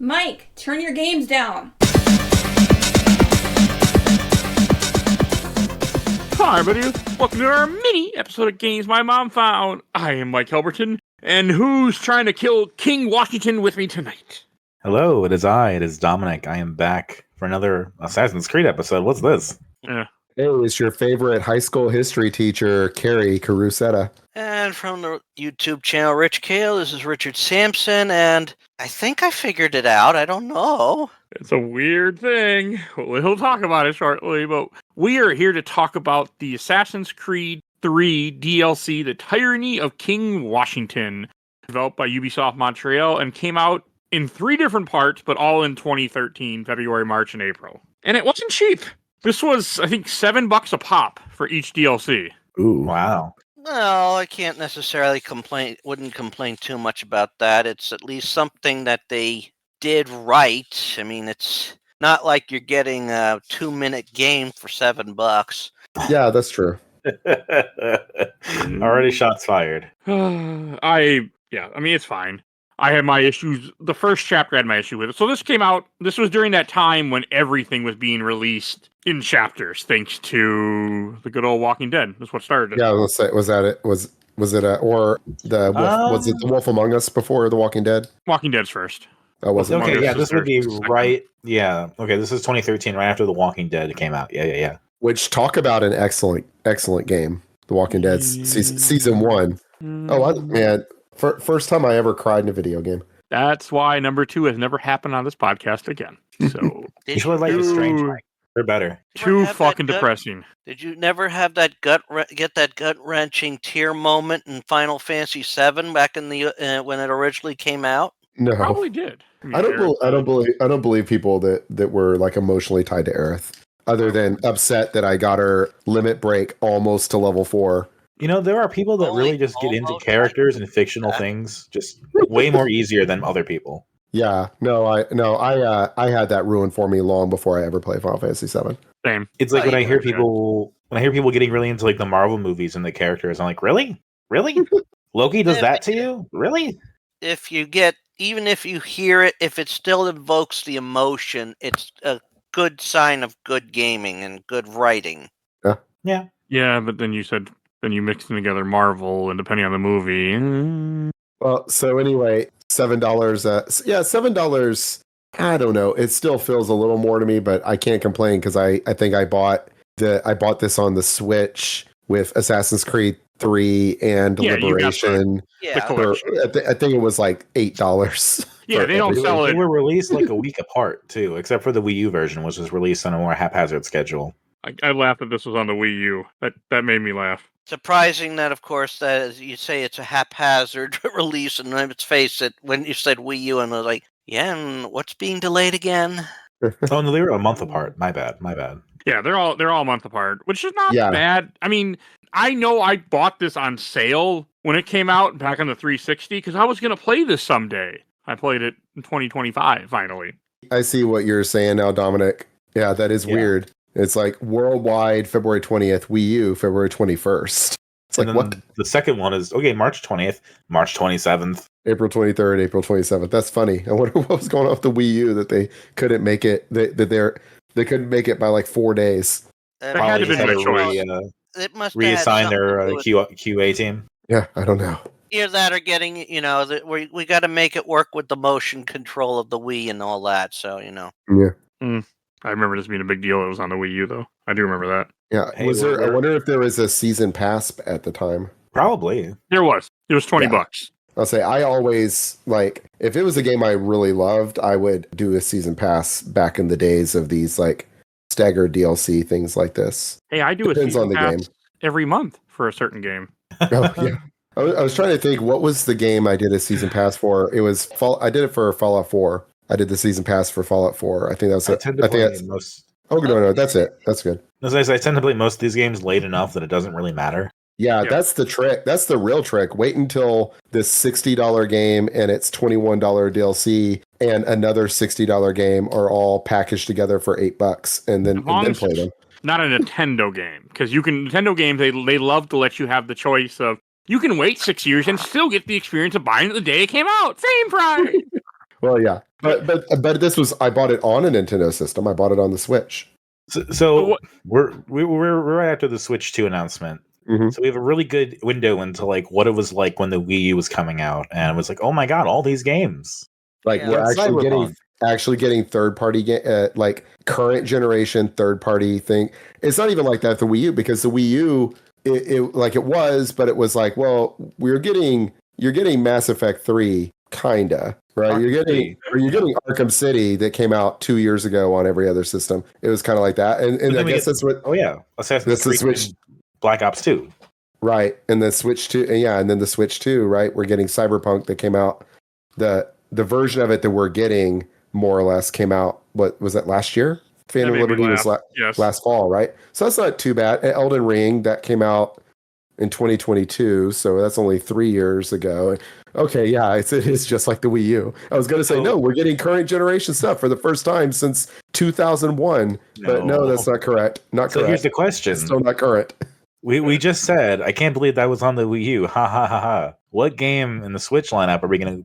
Mike, turn your games down. Hi, everybody. Welcome to our mini episode of Games My Mom Found. I am Mike Albertin, and who's trying to kill King Washington with me tonight? Hello, it is I. It is Dominic. I am back for another Assassin's Creed episode. What's this? Hey, it's your favorite high school history teacher, Kerry Carusetta. And from the YouTube channel Rich Kale, this is Richard Sampson, and I think I figured it out. I don't know. It's a weird thing. We'll talk about it shortly, but we are here to talk about the Assassin's Creed 3 DLC, The Tyranny of King Washington, developed by Ubisoft Montreal and came out in 3 different parts, but all in 2013, February, March, and April. And it wasn't cheap. This was, I think, $7 a pop for each DLC. Ooh, wow. Well, I can't necessarily wouldn't complain too much about that. It's at least something that they did right. I mean, it's not like you're getting a 2-minute game for $7. Yeah, that's true. Already shots fired. I mean, it's fine. I had my issues. The first chapter had my issue with it. So this came out, this was during that time when everything was being released in chapters, thanks to the good old Walking Dead. That's what started it. Yeah, let's say, was it the Wolf, was it the Wolf Among Us before The Walking Dead? Walking Dead's first. Oh, was it? Okay, yeah, this would be second. right. Yeah, okay, this is 2013, right after The Walking Dead came out. Yeah. Which, talk about an excellent game. The Walking Dead season 1. Oh, man. First time I ever cried in a video game. That's why number 2 has never happened on this podcast again. So You should like the Strange Mike. They're better. too fucking depressing. Did you never have that get that gut-wrenching tear moment in Final Fantasy VII back in the when it originally came out? No, Probably did. I mean, I don't believe people that were like emotionally tied to Aerith, other than upset that I got her limit break almost to level 4. You know, there are people that really just get into characters and fictional things just way more easier than other people. Yeah, I had that ruined for me long before I ever played Final Fantasy VII. Same. It's like when I hear people getting really into like the Marvel movies and the characters, I'm like, really? Loki does that to you? Really? Even if you hear it, if it still invokes the emotion, it's a good sign of good gaming and good writing. Yeah, but then you mix them together Marvel, and depending on the movie. Well, so anyway, $7. $7. I don't know. It still feels a little more to me, but I can't complain because I think I bought this on the Switch with Assassin's Creed 3 and Liberation. Yeah, I think it was like $8. Yeah, they don't sell They it. were released like a week apart too, except for the Wii U version, which was released on a more haphazard schedule. I laughed that this was on the Wii U. That made me laugh. surprising that, of course, that as you say it's a haphazard release, and let's face it, when you said Wii U, and I was like, yeah, and what's being delayed again? Oh no, they were a month apart. My bad. Yeah, they're all a month apart, which is not bad. I mean, I know I bought this on sale when it came out back on the 360 because I was going to play this someday. I played it in 2025 finally. I see what you're saying now, Dominic. Yeah, that is weird. It's like worldwide February 20th, Wii U February 21st. It's like, what? The second one is March 20th, March 27th, April 23rd, April 27th. That's funny. I wonder what was going on with the Wii U that they couldn't make it. They couldn't make it by like 4 days. They had to be a choice. It must reassign their QA team. Yeah, I don't know. Either that or getting, we got to make it work with the motion control of the Wii and all that. So, Yeah. I remember this being a big deal. It was on the Wii U, though. I do remember that. Yeah. Hey, I wonder if there was a season pass at the time. Probably. There was. It was $20. I'll say I always, like, if it was a game I really loved, I would do a season pass back in the days of these, like, staggered DLC, things like this. Hey, I do Depends a on season the pass game. every month for a certain game. Oh, yeah. I was trying to think, what was the game I did a season pass for? It was I did it for Fallout 4. I did the season pass for Fallout 4. I think that was it. Oh, no, that's it. That's good. As I tend to play most of these games late enough that it doesn't really matter. Yeah, that's the trick. That's the real trick. Wait until this $60 game and its $21 DLC and another $60 game are all packaged together for $8, and then play them. Not a Nintendo game, because Nintendo games they love to let you have the choice of you can wait 6 years and still get the experience of buying it the day it came out, same price. Well, yeah, but this was I bought it on a Nintendo system. I bought it on the Switch. So we're right after the Switch 2 announcement. Mhm. So we have a really good window into like what it was like when the Wii U was coming out, and it was like, oh my god, all these games. Like Yeah. we're That's actually getting third party like current generation third party thing. It's not even like that with the Wii U, because the Wii U it like it was, but it was like, well, you're getting Mass Effect 3 kinda, right? Arkham You're City. getting Arkham City that came out 2 years ago on every other system. It was kind of like that. And But I then we guess get- that's what Oh yeah, Assassin's That's the Creed Switch. and Black Ops 2. right. And the Switch 2, and then the Switch 2, right? We're getting Cyberpunk that came out. The version of it that we're getting more or less came out, what was that, last year? Phantom That made me Liberty was laugh. Yes. last fall, right? So that's not too bad. And Elden Ring, that came out in 2022, so that's only 3 years ago. Okay, yeah, it is just like the Wii U. I was going to say, So- no, we're getting current generation stuff for the first time since 2001. But no, that's not correct. Not So correct. here's the question. It's still not current. We just said, I can't believe that was on the Wii U. Ha ha ha ha. What game in the Switch lineup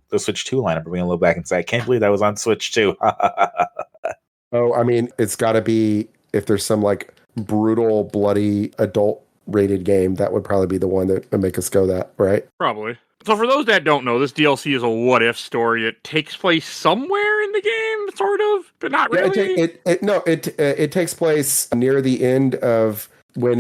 the Switch 2 lineup are we gonna look back and say, I can't believe that was on Switch 2? Ha ha ha ha. Oh, I mean, it's got to be, if there's some like brutal, bloody, adult rated game, that would probably be the one that would make us go that, right? Probably. So for those that don't know, this DLC is a what-if story. It takes place somewhere in the game, sort of, but not really. It takes place near the end of when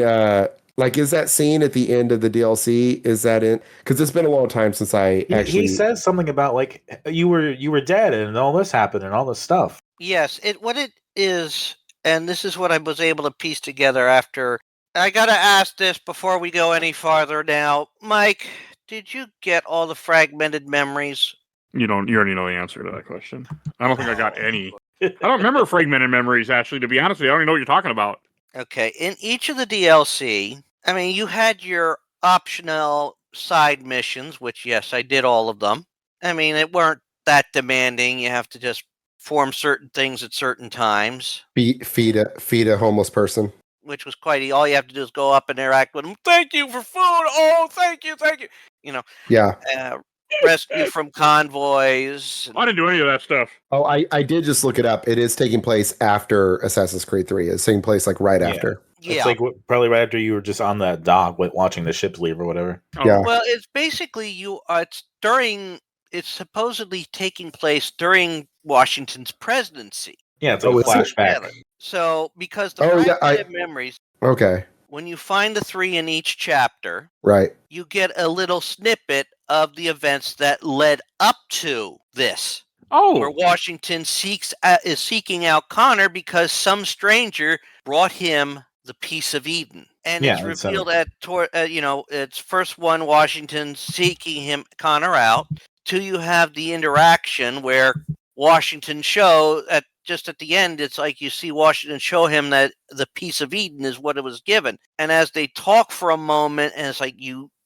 like, is that scene at the end of the DLC? Is that in? Because it's been a long time since I actually. He says something about like you were dead and all this happened and all this stuff. Yes, what it is, and this is what I was able to piece together after. I gotta ask this before we go any farther now. Mike, did you get all the fragmented memories? You already know the answer to that question. I don't think I got any. I don't remember fragmented memories, actually, to be honest with you. I don't even know what you're talking about. Okay, in each of the DLC, I mean, you had your optional side missions, which, yes, I did all of them. I mean, it weren't that demanding. You have to just form certain things at certain times, feed a homeless person. which was quite easy. All you have to do is go up and interact with them. Thank you for food. Oh, thank you. Yeah. Rescue from convoys. I didn't do any of that stuff. Oh, I did just look it up. It is taking place after Assassin's Creed 3. It's taking place like right Yeah. after. Yeah. It's like probably right after you were just on that dock watching the ships leave or whatever. Oh, Yeah. Well, it's basically it's supposedly taking place during Washington's presidency. Yeah, it's like Oh, a is it? flashback. So, because the Oh, yeah, fragmented memories, Okay. when you find the 3 in each chapter, Right. you get a little snippet of the events that led up to this, where Oh, Washington is seeking out Connor because some stranger brought him the piece of Eden, and Yeah, it's that's revealed it's first one Washington seeking Connor out. 2, you have the interaction where Washington just at the end, it's like you see Washington show him that the piece of Eden is what it was given, and as they talk for a moment, and it's like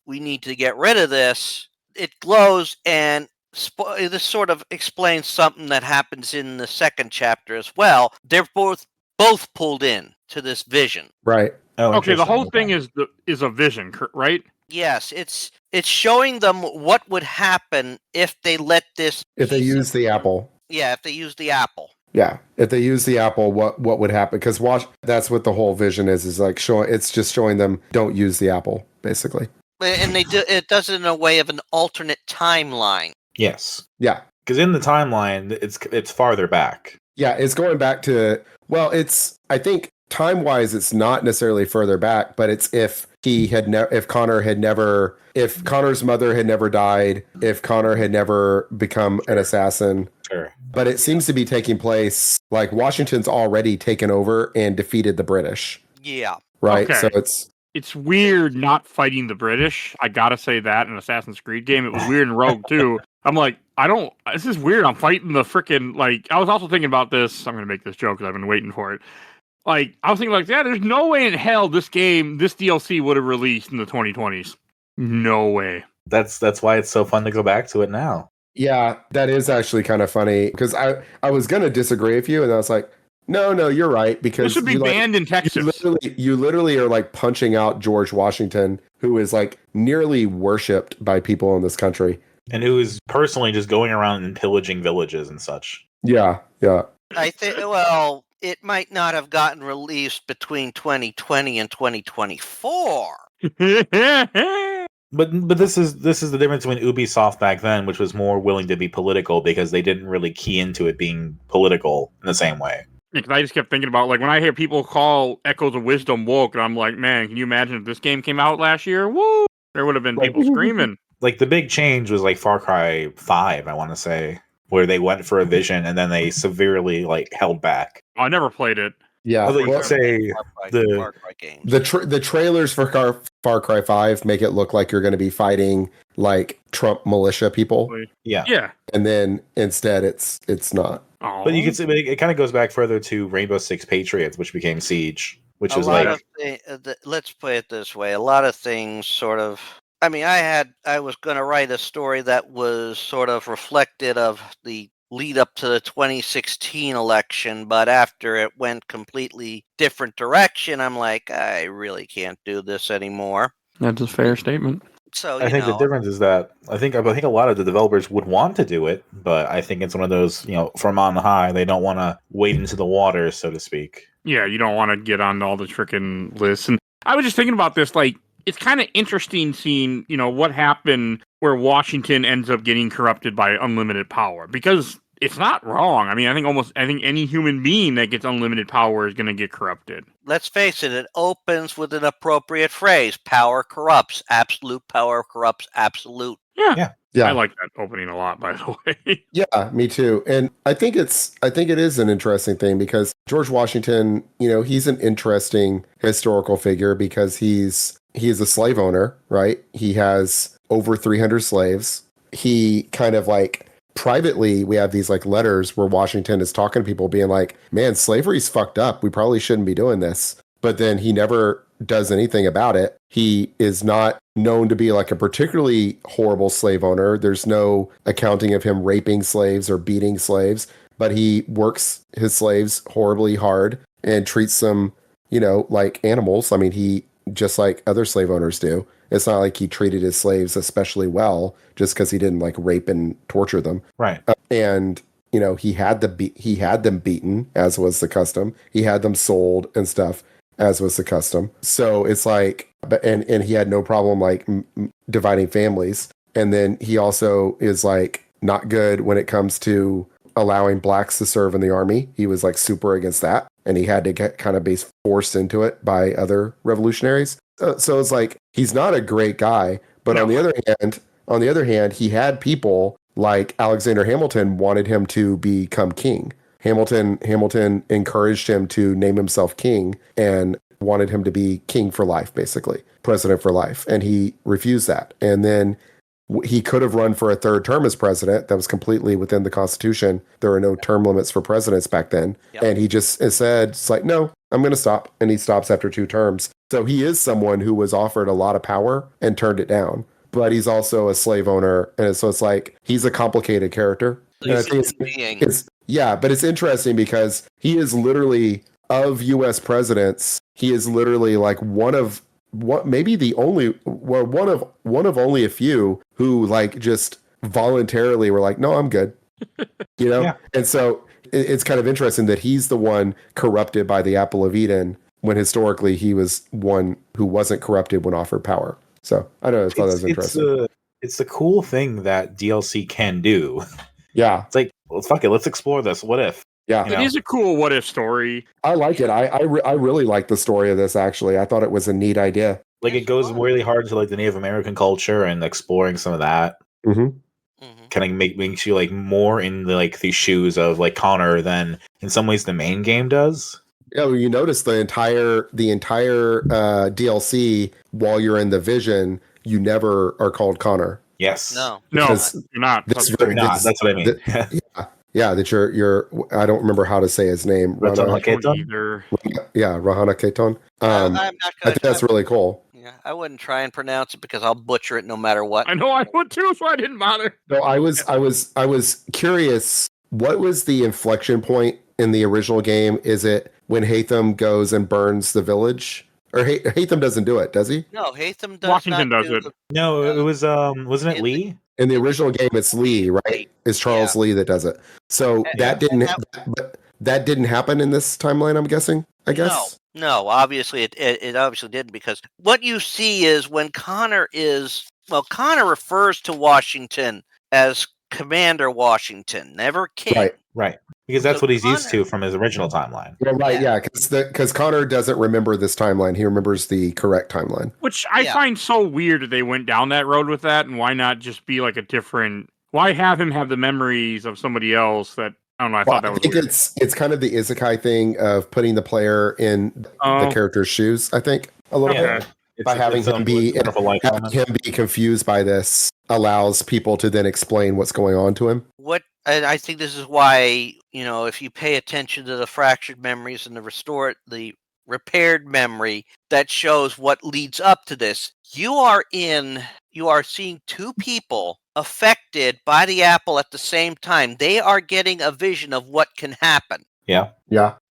we need to get rid of this. It glows, and this sort of explains something that happens in the second chapter as well. They're both pulled in to this vision. Right. Oh, okay. The whole interesting. thing is a vision, right? Yes, it's showing them what would happen if they let this. If they use the apple. Yeah, if they use the apple. Yeah. If they use the apple, what would happen? Because that's what the whole vision is like it's just showing them don't use the apple, basically. And it does it in a way of an alternate timeline. Yes, Yeah. because in the timeline, it's farther back. Yeah, it's going back to, well, I think time-wise, it's not necessarily further back, but it's if Connor's mother had never died, if Connor had never become an assassin. Sure. But it seems to be taking place, like Washington's already taken over and defeated the British, Yeah. right? Okay. So It's weird not fighting the British. I gotta say that in an Assassin's Creed game. It was weird in Rogue too. I'm like, this is weird. I'm fighting the freaking, like, I was also thinking about this. I'm gonna make this joke because I've been waiting for it. Like, I was thinking like, yeah, there's no way in hell this DLC would have released in the 2020s. No way. That's why it's so fun to go back to it now. yeah, that is actually kind of funny because I was going to disagree with you and I was like, no, you're right, because This should be banned in Texas. You literally are like punching out George Washington, who is like nearly worshipped by people in this country. And who is personally just going around and pillaging villages and such. Yeah, yeah. I think, well, it might not have gotten released between 2020 and 2024. But this is the difference between Ubisoft back then, which was more willing to be political because they didn't really key into it being political in the same way. Yeah, 'cause I just kept thinking about, like, when I hear people call Echoes of Wisdom woke, and I'm like, man, can you imagine if this game came out last year? Woo! There would have been people screaming. Like, the big change was like Far Cry 5, I want to say, where they went for a vision and then they severely like held back. I never played it. Yeah, I was like, well, say the Far Cry games. the trailers for Far Cry 5 make it look like you're going to be fighting like Trump militia people, yeah. Yeah. and then instead it's not. Oh. But you can see it kind of goes back further to Rainbow Six Patriots, which became Siege, which A was lot like of let's put it this way: a lot of things sort of. I mean, I was going to write a story that was sort of reflected of the lead up to the 2016 election, but after it went completely different direction, I'm like, I really can't do this anymore. That's a fair statement. So I think the difference is that I think a lot of the developers would want to do it, but I think it's one of those, from on high, they don't want to wade into the water, so to speak. Yeah, you don't want to get on all the frickin' lists. And I was just thinking about this, like, it's kind of interesting seeing, what happened where Washington ends up getting corrupted by unlimited power, because it's not wrong. I mean, I think any human being that gets unlimited power is going to get corrupted. Let's face it, it opens with an appropriate phrase: power corrupts. Absolute power corrupts absolute. Yeah. Yeah, I like that opening a lot, by the way. yeah, me too. And I think it is an interesting thing because George Washington, he's an interesting historical figure because he is a slave owner, right? He has over 300 slaves. He kind of like privately, we have these like letters where Washington is talking to people being like, man, slavery's fucked up. We probably shouldn't be doing this. But then he never does anything about it. He is not known to be like a particularly horrible slave owner. There's no accounting of him raping slaves or beating slaves, but he works his slaves horribly hard and treats them, like animals. I mean, he just like other slave owners do. It's not like he treated his slaves especially well just because he didn't like rape and torture them. Right. And he had them beaten, as was the custom. He had them sold and stuff, as was the custom. So it's like, and he had no problem like dividing families. And then he also is like not good when it comes to allowing blacks to serve in the army. He was like super against that, and he had to get kind of be forced into it by other revolutionaries. So it's like he's not a great guy, but on the other hand, he had people like Alexander Hamilton wanted him to become king. Hamilton encouraged him to name himself king and wanted him to be king for life, basically president for life, and he refused that. And then he could have run for a third term as president. That was completely within the Constitution. There were no term limits for presidents back then. Yep. And he just said, it's like, no, I'm going to stop. And he stops after 2 terms. So he is someone who was offered a lot of power and turned it down. But he's also a slave owner. And so it's like, he's a complicated character. And I think but it's interesting because he is literally, of U.S. presidents, he is literally like one of only a few who like just voluntarily were like, no, I'm good. Yeah. And so it's kind of interesting that he's the one corrupted by the apple of Eden when historically he was one who wasn't corrupted when offered power. So I don't know. I thought that was interesting. It's the cool thing that DLC can do. Yeah. It's like, well, fuck it. Let's explore this. What if? Yeah. It is a cool what if story. I like it. I really like the story of this, actually. I thought it was a neat idea. Like, it goes really hard into like the Native American culture and exploring some of that. Mm-hmm. Kind of makes you like more in the shoes of like Connor than in some ways the main game does. Yeah, well, you notice the entire DLC while you're in the vision, you never are called Connor. Yes. No, you're not. That's what I mean. Yeah, that you're. I don't remember how to say his name. Rahana Keton. I'm not I think that's really cool. Yeah, I wouldn't try and pronounce it because I'll butcher it no matter what. I know I would too, so I didn't bother. No, I was curious. What was the inflection point in the original game? Is it when Hatham goes and burns the village? Or Hatham doesn't do it, does he? No, Hatham does. Washington does it. No, it was wasn't it Lee? In the original game, it's Lee, right? It's Charles Lee that does it. So that didn't happen in this timeline, I'm guessing, I guess? No, obviously it obviously didn't, because what you see is when Connor refers to Washington as Commander Washington, never King. Right. Because that's So what he's used Connor- to from his original timeline. Well, right, yeah, because Connor doesn't remember this timeline. He remembers the correct timeline. Which I find so weird that they went down that road with that, and why not just be like a different... Why have him have the memories of somebody else that... I don't know, I thought that was think weird. it's kind of the isekai thing of putting the player in the character's shoes, I think, a little bit. By having him be confused by this allows people to then explain what's going on to him. And I think this is why, if you pay attention to the fractured memories and the repaired memory that shows what leads up to this, you are seeing two people affected by the apple at the same time. They are getting a vision of what can happen. Yeah.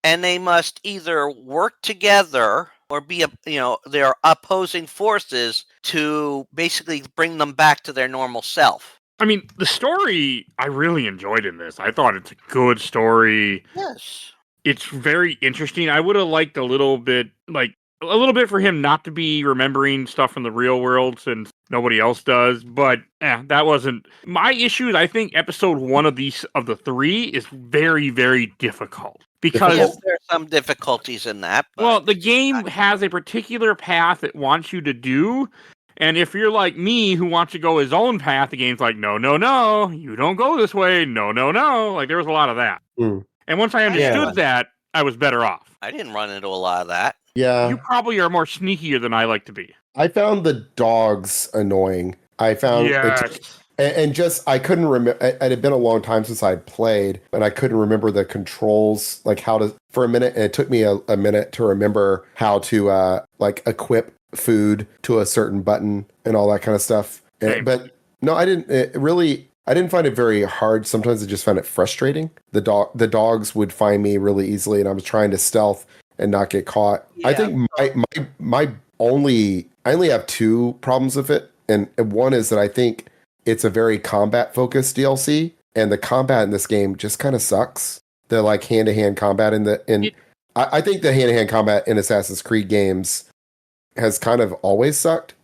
And they must either work together or be they're opposing forces to basically bring them back to their normal self. I mean, the story I really enjoyed in this. I thought it's a good story. Yes. It's very interesting. I would have liked a little bit for him not to be remembering stuff from the real world since nobody else does. But that wasn't my issue. I think episode 1 of the 3 is very, very difficult. Because there are some difficulties in that. Well, the game has a particular path it wants you to do. And if you're like me, who wants to go his own path, the game's like, no, you don't go this way. No. Like, there was a lot of that. Mm. And once I understood that, I was better off. I didn't run into a lot of that. Yeah. You probably are more sneakier than I like to be. I found the dogs annoying. I found I couldn't remember. It had been a long time since I played, and I couldn't remember the controls, like how to, for a minute. And it took me a minute to remember how to equip food to a certain button and all that kind of stuff. But no, I didn't. I didn't find it very hard. Sometimes I just found it frustrating. The dogs would find me really easily, and I was trying to stealth and not get caught. Yeah. I think I only have 2 problems with it, and one is that I think it's a very combat focused DLC, and the combat in this game just kind of sucks. The hand to hand combat I think the hand to hand combat in Assassin's Creed has kind of always sucked.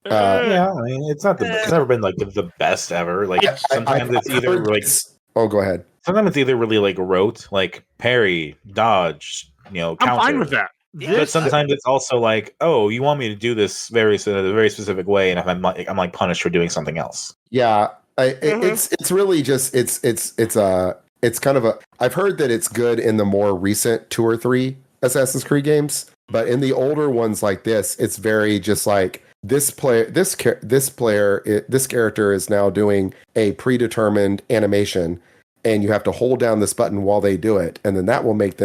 Yeah, I mean, it's never been the best ever. Sometimes it's either go ahead. Sometimes it's either really rote, like parry, dodge, counter. I'm fine with that. But sometimes it's also you want me to do this a very specific way, and if I'm punished for doing something else. Yeah, it's really just it's kind of I've heard that it's good in the more recent 2 or 3 Assassin's Creed games, but in the older ones like this, it's very just this character is now doing a predetermined animation, and you have to hold down this button while they do it, and then that will make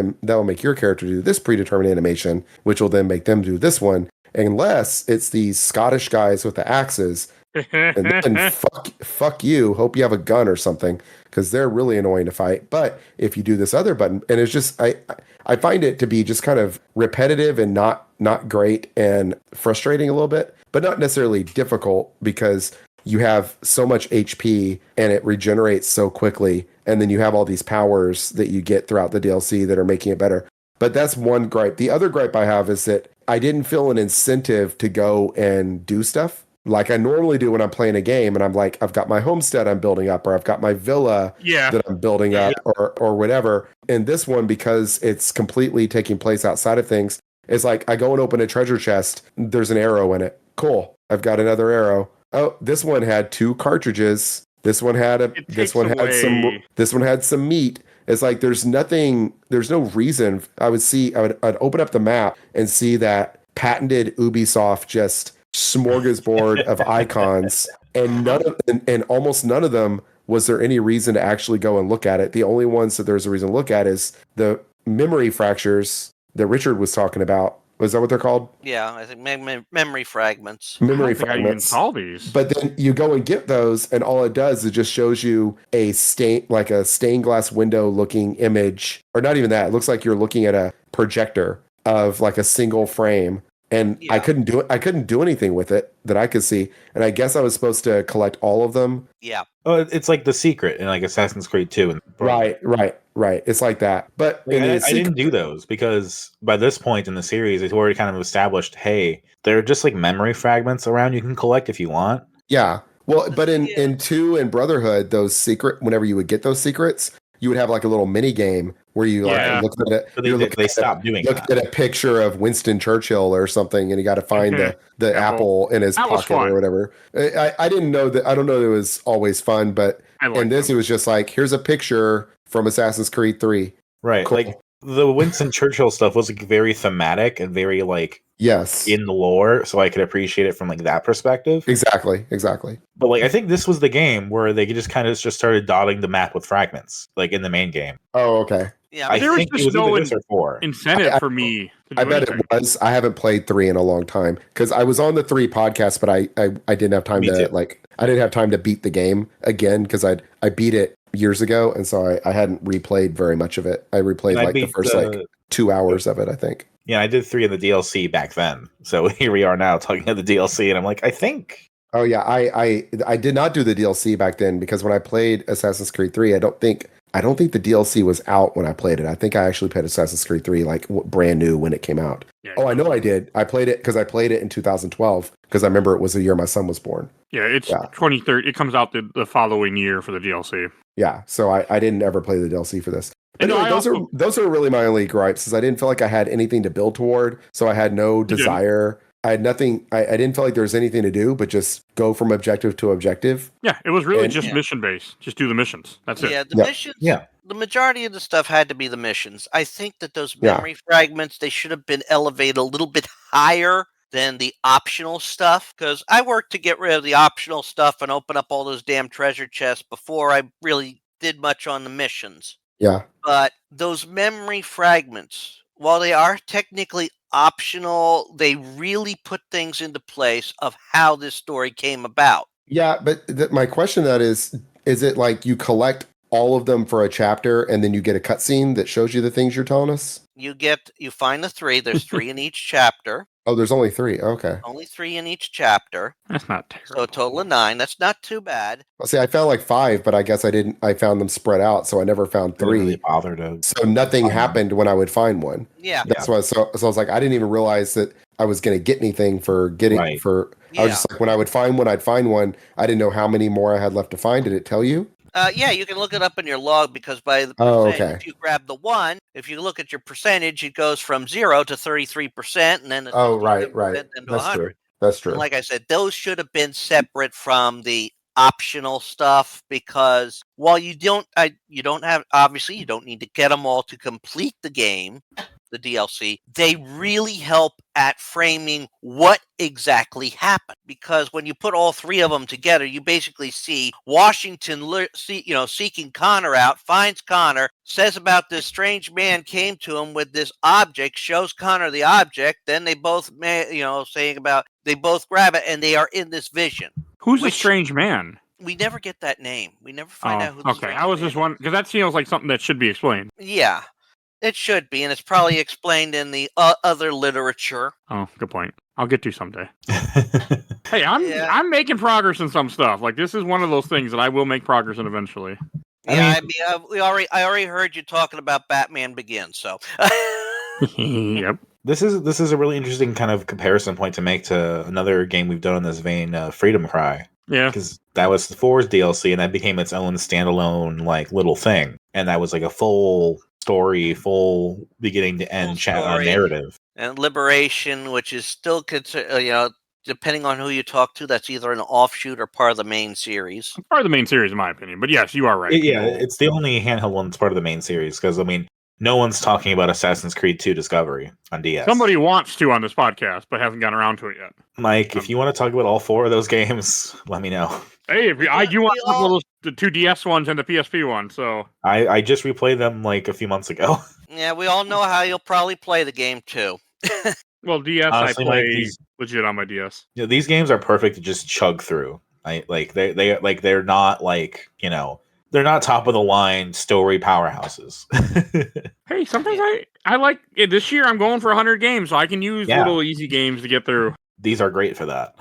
your character do this predetermined animation, which will then make them do this one, unless it's these Scottish guys with the axes. And then fuck you. Hope you have a gun or something, because they're really annoying to fight. But if you do this other button, and it's just I find it to be just kind of repetitive and not great and frustrating a little bit, but not necessarily difficult, because you have so much HP and it regenerates so quickly, and then you have all these powers that you get throughout the DLC that are making it better. But that's one gripe. The other gripe I have is that I didn't feel an incentive to go and do stuff like I normally do when I'm playing a game, and I'm I've got my homestead I'm building up, or I've got my villa that I'm building up, or whatever. And this one, because it's completely taking place outside of things, it's I go and open a treasure chest. There's an arrow in it. Cool. I've got another arrow. Oh, this one had 2 cartridges. This one had some meat. It's there's no reason. I'd open up the map and see that patented Ubisoft just smorgasbord of icons, and almost none of them was there any reason to actually go and look at it. The only ones that there's a reason to look at is the memory fractures that Richard was talking about. Was that what they're called? Yeah, I think memory fragments. Memory fragments. All these. But then you go and get those, and all it does is just shows you a stained glass window looking image, or not even that. It looks like you're looking at a projector of a single frame and I couldn't do anything with it that I could see. And I guess I was supposed to collect all of them. Yeah. Oh, it's like the secret in like Assassin's Creed 2. And Right. It's like that. But like, I didn't do those because by this point in the series, it's already kind of established, hey, they're just like memory fragments around you can collect if you want. Yeah. Well, but in 2 and Brotherhood, whenever you would get those secrets, you would have like a little mini game where you like looked at it. But they stopped doing that. Looked at a picture of Winston Churchill or something, and you got to find the apple in his pocket or whatever. I didn't know that. I don't know that it was always fun, but in this, it was just like, here's a picture from Assassin's Creed 3. Right. Cool. Like the Winston Churchill stuff was like very thematic and very like in the lore, so I could appreciate it from like that perspective. Exactly. But like I think this was the game where they just kind of started dotting the map with fragments, like in the main game. Oh, okay. Yeah, there was just no incentive for me. I bet it was. I haven't played 3 in a long time because I was on the 3 podcast, but I didn't have time I didn't have time to beat the game again because I beat it years ago, and so I hadn't replayed very much of it. I replayed like the first 2 hours of it, I think. Yeah, I did 3 in the DLC back then. So here we are now talking about the DLC, and I'm like, I think. Oh yeah, I did not do the DLC back then because when I played Assassin's Creed 3, I don't think the DLC was out when I played it. I think I actually played Assassin's Creed 3 like brand new when it came out. Yeah, I know I did. I played it because I played it in 2012 because I remember it was the year my son was born. Yeah, it's 2030. It comes out the following year for the DLC. Yeah, so I didn't ever play the DLC for this. But anyway, those are really my only gripes, is I didn't feel like I had anything to build toward, so I had no desire. I had nothing. I didn't feel like there was anything to do, but just go from objective to objective. Yeah, it was really just mission based. Just do the missions. That's it. Yeah, missions. Yeah. The majority of the stuff had to be the missions. I think that those memory fragments, they should have been elevated a little bit higher than the optional stuff, because I worked to get rid of the optional stuff and open up all those damn treasure chests before I really did much on the missions. Yeah. But those memory fragments, while they are technically optional, they really put things into place of how this story came about. Yeah, but my question to that is it like you collect all of them for a chapter and then you get a cutscene that shows you the things you're telling us? You find the 3. There's 3 in each chapter. Oh, there's only 3. Okay. Only 3 in each chapter. That's not terrible. So a total of 9. That's not too bad. Well, see, I found like 5, but I guess I found them spread out, so I never found 3. Really bothered us. So nothing happened when I would find one. Yeah. That's why. So I was like, I didn't even realize that I was going to get anything for getting I was just like, when I would find one, I'd find one. I didn't know how many more I had left to find. Did it tell you? Yeah, you can look it up in your log because by the if you grab the 1, if you look at your percentage, it goes from 0 to 33%, and then it's right. Then to 100. That's true. And like I said, those should have been separate from the optional stuff because while you don't need to get them all to complete the game, the DLC, they really help at framing what exactly happened. Because when you put all 3 of them together, you basically see Washington, seeking Connor out, finds Connor, says about this strange man came to him with this object, shows Connor the object, then they both, they both grab it, and they are in this vision. Who's the strange man? We never get that name. We never find out who the strange man is. Okay, I was just wondering, because that seems like something that should be explained. Yeah. It should be, and it's probably explained in the other literature. Oh, good point. I'll get to someday. Hey, I'm making progress in some stuff. Like, this is one of those things that I will make progress in eventually. Yeah, I already heard you talking about Batman Begins. So, yep. This is a really interesting kind of comparison point to make to another game we've done in this vein, Freedom Cry. Yeah, because that was the 4's DLC, and that became its own standalone like little thing, and that was like a full story, full beginning to end narrative. And Liberation, which is still depending on who you talk to, that's either an offshoot or part of the main series. Part of the main series, in my opinion. But yes, you are right. It's the only handheld one that's part of the main series, because no one's talking about Assassin's Creed 2 Discovery on DS. Somebody wants to on this podcast, but hasn't gotten around to it yet. Mike, if you want to talk about all 4 of those games, let me know. Hey, I do want to talk about the 2 DS ones and the PSP one, so... I just replayed them like a few months ago. Yeah, we all know how you'll probably play the game, too. Well, DS, honestly, I play legit on my DS. Yeah, these games are perfect to just chug through. They're not like, they're not top of the line story powerhouses. Hey, sometimes I like this year. I'm going for 100 games, so I can use little easy games to get through. These are great for that.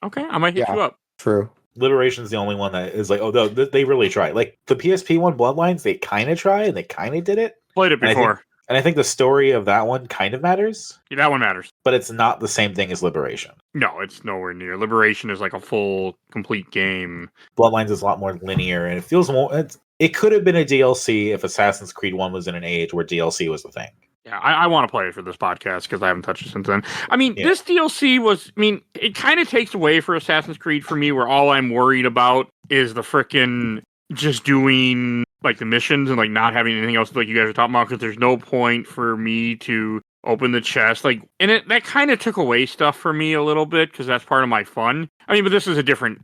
Okay, I might hit you up. True. Liberation's the only one that is like, oh, they really try. Like the PSP one, Bloodlines, they kind of try and they kind of did it. Played it before. And I think the story of that one kind of matters. Yeah, that one matters. But it's not the same thing as Liberation. No, it's nowhere near. Liberation is like a full, complete game. Bloodlines is a lot more linear, and it feels more... It could have been a DLC if Assassin's Creed 1 was in an age where DLC was the thing. Yeah, I want to play it for this podcast because I haven't touched it since then. I mean, this DLC was... I mean, it kind of takes away for Assassin's Creed for me, where all I'm worried about is the frickin' just doing... like the missions and like not having anything else like you guys are talking about, because there's no point for me to open the chest, like, and that kind of took away stuff for me a little bit because that's part of my fun. I mean, but this is a different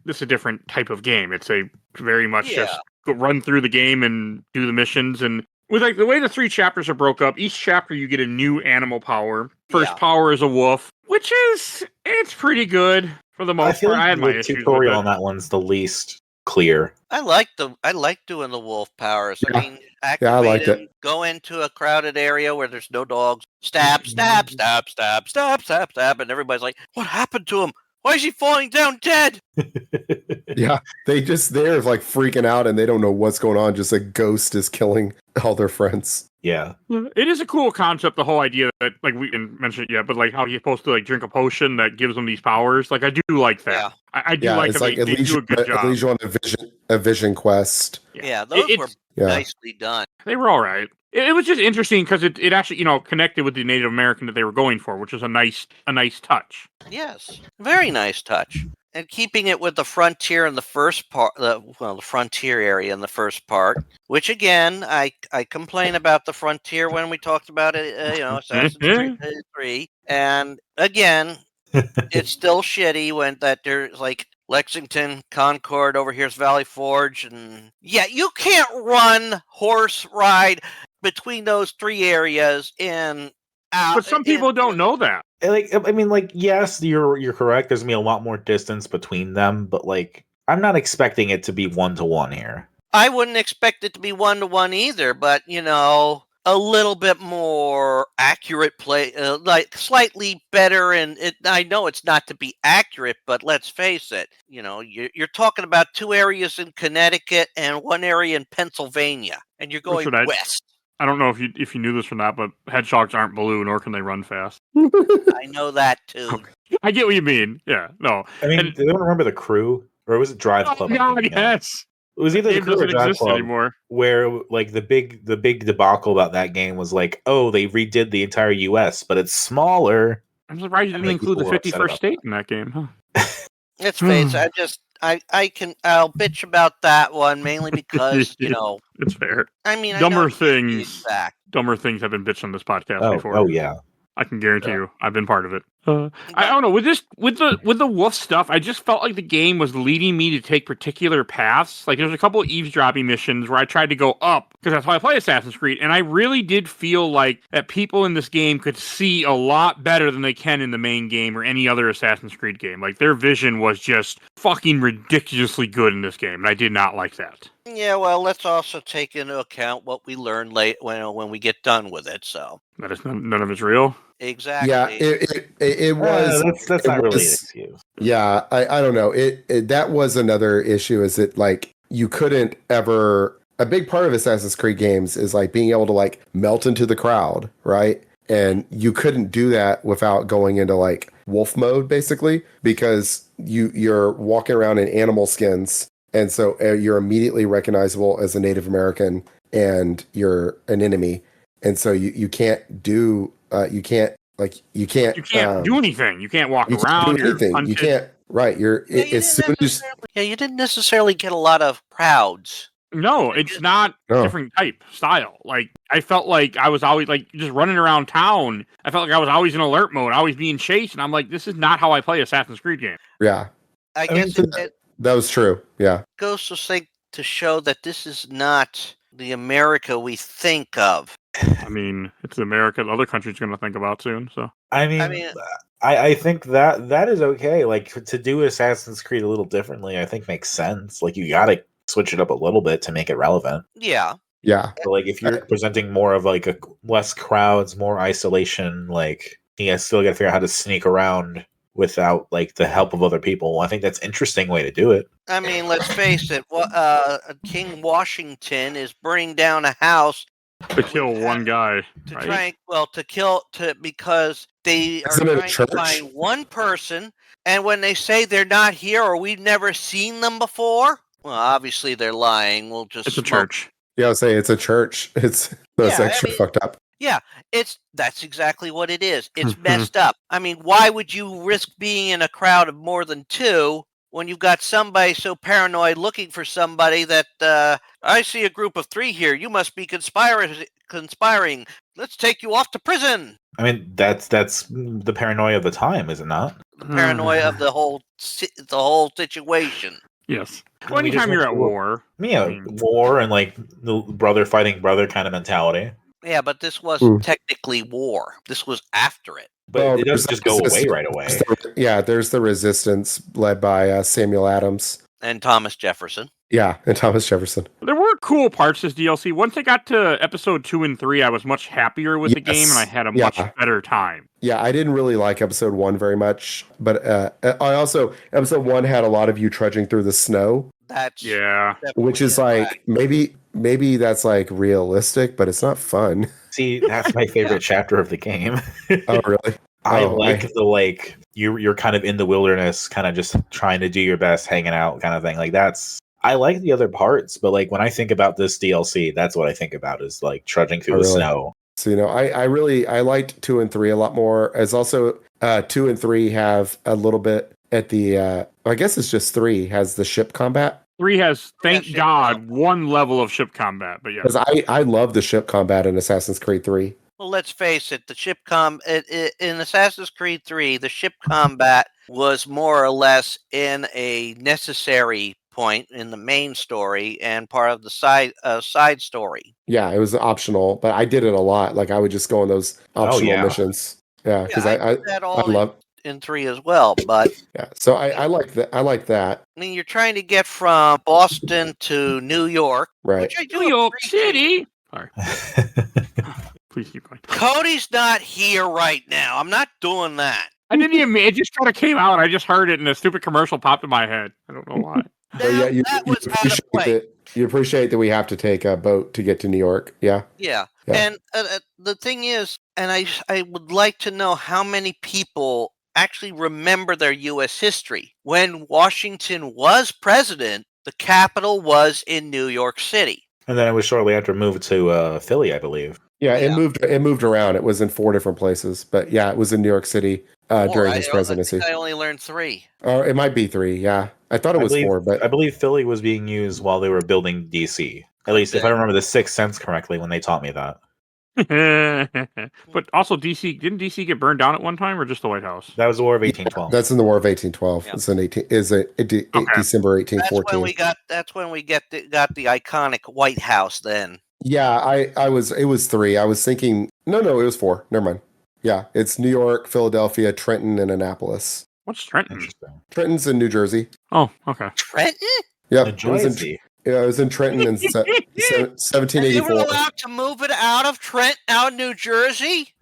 type of game. It's a very much just run through the game and do the missions, and with like the way the 3 chapters are broke up, each chapter you get a new animal power. First power is a wolf, which is it's pretty good for the most part. I had my issues tutorial with it. on that one's the least clear. I like doing the wolf powers. I mean, activate I liked them, it. go into a crowded area where there's no dogs, stab, stab, stab, stab, stab, stab, stab, and everybody's like, "What happened to him? Why is he falling down dead?" Yeah, they're like freaking out and they don't know what's going on. Just a ghost is killing all their friends. Yeah. It is a cool concept, the whole idea that, like, we didn't mention it yet, but, like, how you're supposed to, like, drink a potion that gives them these powers. Like, I do like that. Yeah. I do like it's that like they do a good job. It leads you on a vision quest. Yeah, those were nicely done. They were all right. It was just interesting because it actually, connected with the Native American that they were going for, which is a nice touch. Yes, very nice touch. And keeping it with the frontier in the first part, the frontier area in the first part, which again, I complain about the frontier when we talked about it, Assassin's Creed 3, and again, it's still shitty when that there's like Lexington, Concord, over here's Valley Forge, and you can't horse ride between those 3 areas but some people don't know that. Yes, you're correct. There's gonna be a lot more distance between them, but like, I'm not expecting it to be 1-to-1 here. I wouldn't expect it to be 1-to-1 either, but a little bit more accurate play, like slightly better. And I know it's not to be accurate, but let's face it. You're talking about 2 areas in Connecticut and 1 area in Pennsylvania, and you're going west. I don't know if you knew this or not, but hedgehogs aren't blue, nor can they run fast. I know that too. Okay. I get what you mean. Yeah, no. I mean, I don't remember the crew, or was it Drive Club? God, yes. It was either the crew or Drive Club anymore. Where like the big debacle about that game was like, oh, they redid the entire U.S., but it's smaller. I'm surprised you didn't include the 51st state in that game. Huh? Let's face it. I'll bitch about that one mainly because it's fair. I mean, dumber things have been bitched on this podcast before. Oh yeah, I can guarantee you, I've been part of it. I don't know with the wolf stuff. I just felt like the game was leading me to take particular paths. Like there's a couple of eavesdropping missions where I tried to go up because that's how I play Assassin's Creed, and I really did feel like that people in this game could see a lot better than they can in the main game or any other Assassin's Creed game. Like their vision was just fucking ridiculously good in this game, and I did not like that. Yeah, well, let's also take into account what we learn late when we get done with it. So that is none of it's real. Exactly. Yeah, it was. That's not really an excuse. Yeah, I don't know. That was another issue. Is it like you couldn't ever? A big part of Assassin's Creed games is like being able to like melt into the crowd, right? And you couldn't do that without going into like wolf mode, basically, because you're walking around in animal skins, and so you're immediately recognizable as a Native American, and you're an enemy, and so you can't do. You can't do anything. You can't walk around. Do anything. You can't. Right. You're as soon as. Yeah, you didn't necessarily get a lot of crowds. No, it's not different type style. Like I felt like I was always like just running around town. I felt like I was always in alert mode, always being chased, and I'm like, this is not how I play Assassin's Creed game. Yeah, I guess that was true. Yeah, goes to show that this is not the America we think of. I mean, it's America. The other country's going to think about soon. So I think that is okay. Like to do Assassin's Creed a little differently, I think makes sense. Like you got to switch switch it up a little bit to make it relevant. Yeah. Yeah. But like if you're presenting more of like a less crowds, more isolation, like you guys still got to figure out how to sneak around without like the help of other people. I think that's an interesting way to do it. I mean, let's face it. King Washington is burning down a house To kill one guy, to right? because they are Isn't it a trying to church? find one person, and when they say they're not here or we've never seen them before, well, obviously they're lying. We'll just It's a smoke. church. Yeah, I'll say it's a church. It's Yeah, I extra mean- fucked up. Yeah, that's exactly what it is. It's messed up. I mean, why would you risk being in a crowd of more than two when you've got somebody so paranoid looking for somebody that I see a group of three here. You must be conspiring. Let's take you off to prison. I mean, that's the paranoia of the time, is it not? The paranoia of the whole situation. Yes. Well, Well, we just anytime you're went at to- war. Yeah, I mean- war and like the brother fighting brother kind of mentality. Yeah, but this wasn't technically war. This was after it. But Well, it doesn't just go away right away. Yeah, there's the resistance led by Samuel Adams. And Thomas Jefferson. Yeah, and Thomas Jefferson. There were cool parts to this DLC. Once I got to episode 2 and 3, I was much happier with the game, and I had a much better time. Yeah, I didn't really like episode 1 very much, but I also episode 1 had a lot of you trudging through the snow, That's which is like maybe that's like realistic, but it's not fun. See, that's my favorite chapter of the game. Oh, really? I Oh, like the like you're kind of in the wilderness, kind of just trying to do your best, hanging out, kind of thing. Like I like the other parts, but like when I think about this DLC, that's what I think about is like trudging through the snow. So I liked 2 and 3 a lot more. As also 2 and 3 have a little bit at the I guess it's just 3 has the ship combat. 3 has, thank ship God, combat. 1 level of ship combat, but yeah. Because I love the ship combat in Assassin's Creed 3. Well, let's face it. In Assassin's Creed 3, the ship combat was more or less in a necessary point in the main story and part of the side story. Yeah, it was optional, but I did it a lot. Like I would just go on those optional missions. Yeah, because I did that all love in 3 as well. But So I like that. I like that. I mean, you're trying to get from Boston to New York, Right. which I do New York appreciate. City! Sorry. Please keep going. Cody's not here right now. I'm not doing that. I didn't even, it just kind of came out. I just heard it and a stupid commercial popped in my head. I don't know why. So yeah, That was out of play. you appreciate that we have to take a boat to get to New York. Yeah. Yeah. Yeah. And the thing is, and I would like to know how many people actually remember their U.S. history. When Washington was president, the capital was in New York City. And then it was shortly after moved to Philly, I believe. Yeah, it moved around. It was in 4 different places, but yeah, it was in New York City during his presidency. I only learned 3. Or it might be 3. Yeah, I thought it was 4, but I believe Philly was being used while they were building DC. At least if I remember the Sixth Sense correctly when they taught me that. But also didn't DC get burned down at one time or just the White House? That was the War of 1812. that's in the War of 1812. Yeah. It's in December 1814. That's when we got the iconic White House. Then Yeah, it was 3. I was thinking no, it was 4. Never mind. Yeah, it's New York, Philadelphia, Trenton, and Annapolis. What's Trenton? Interesting. Trenton's in New Jersey. Oh, okay. Trenton. Yeah, New it was in, Jersey. it was in Trenton in You were 1784. allowed to move it out of New Jersey.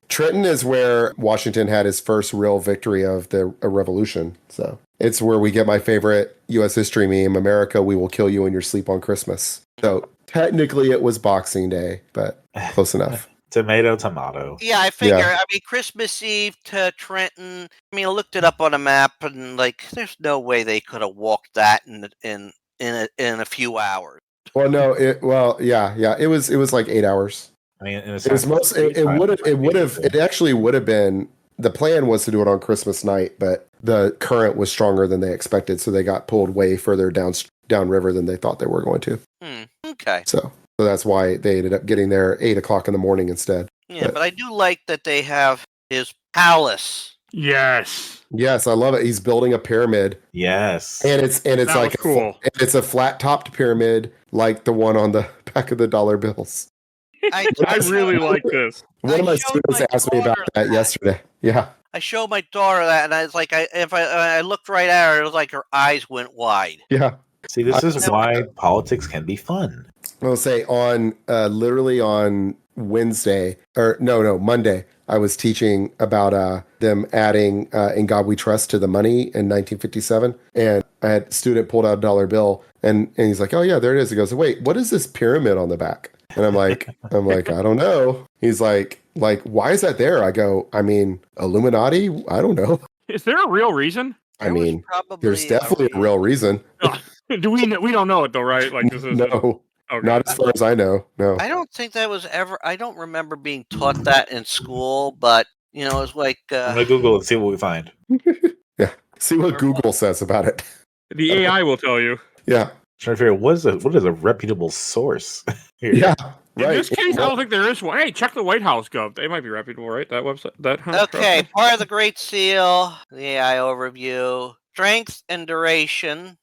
Trenton is where Washington had his first real victory of the revolution. So it's where we get my favorite U.S. history meme, America, we will kill you in your sleep on Christmas. So technically it was Boxing Day, but close enough. Tomato. Yeah, I figure. Yeah. I mean, Christmas Eve to Trenton. I mean, I looked it up on a map, and like, there's no way they could have walked that in a few hours. Well, no, it was like 8 hours. I mean, in a It was sense, it actually would have been, the plan was to do it on Christmas night, but the current was stronger than they expected, so they got pulled way further downriver than they thought they were going to. Okay. So that's why they ended up getting there 8 o'clock in the morning instead. Yeah, but I do like that they have his palace. Yes. Yes, I love it. He's building a pyramid, Yes. and it's That like was cool. it's a flat topped pyramid like the one on the back of the dollar bills. I really like this. One of my showed students my asked me about daughter that yesterday. Yeah. I showed my daughter that, and I was like, I looked right at her, it was like her eyes went wide. Yeah. See, this is never- why politics can be fun. I'll say on literally on Wednesday or no Monday, I was teaching about them adding "In God We Trust" to the money in 1957, and I had a student pulled out a dollar bill, and he's like, "Oh yeah, there it is." He goes, "Wait, what is this pyramid on the back?" And I'm like, I don't know. He's like, why is that there? I go, I mean, Illuminati? I don't know. Is there a real reason? I mean, there's definitely a real reason. Do we don't know it though, right? Like this is No. okay. Not as far as I know. No. I don't think that was ever. I don't remember being taught that in school, but you know, it's like I'm gonna Google and see what we find. Yeah. See what Google says about it. The AI will tell you. Yeah. Trying to figure out what is a reputable source. Here. Yeah. In Right. this case, I don't think there is one. Hey, check the White House Gov. They might be reputable, right? That website. okay. Part of the Great Seal, the AI overview, strength and duration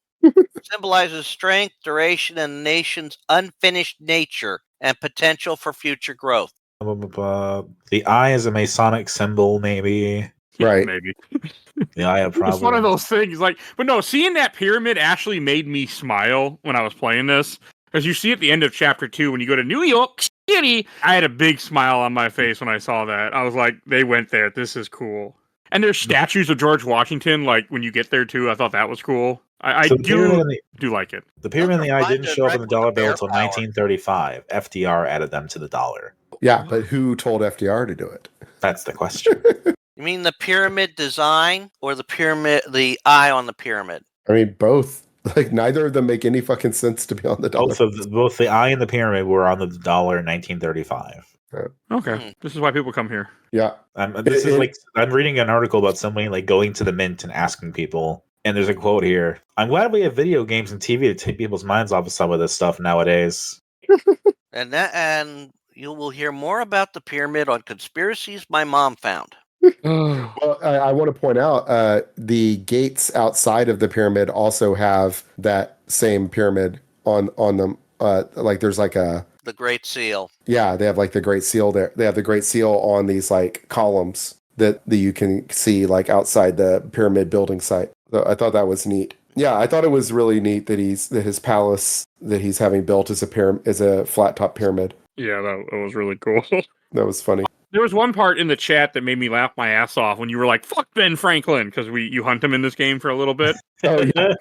symbolizes strength, duration, and the nation's unfinished nature and potential for future growth. The eye is a Masonic symbol, maybe. Right. Maybe. The eye of It's one of problem. those things. Like, but no, seeing that pyramid actually made me smile when I was playing this. Because you see at the end of chapter 2, when you go to New York City, I had a big smile on my face when I saw that. I was like, they went there. This is cool. And there's statues of George Washington, like, when you get there, too. I thought that was cool. I So the pyramid do like it. The pyramid and the eye Those are didn't show up in the blinded dollar right bill with the until bear 1935. FDR added them to the dollar. Yeah. But who told FDR to do it? That's the question. You mean the pyramid design or the eye on the pyramid? I mean, both. Like, neither of them make any fucking sense to be on the dollar. Both the eye and the pyramid were on the dollar in 1935. Okay. This is why people come here. Yeah. I'm reading an article about somebody like going to the mint and asking people, and there's a quote here. I'm glad we have video games and TV to take people's minds off of some of this stuff nowadays. And you will hear more about the pyramid on conspiracies my mom found. Well, I want to point out the gates outside of the pyramid also have that same pyramid on them. Like there's like the Great Seal. Yeah, they have like the Great Seal there. They have the Great Seal on these like columns that you can see like outside the pyramid building site. So I thought that was neat. Yeah, I thought it was really neat that his palace that he's having built is a flat top pyramid. Yeah, that was really cool. That was funny. There was one part in the chat that made me laugh my ass off when you were like, "Fuck Ben Franklin," because you hunt him in this game for a little bit. Oh yeah.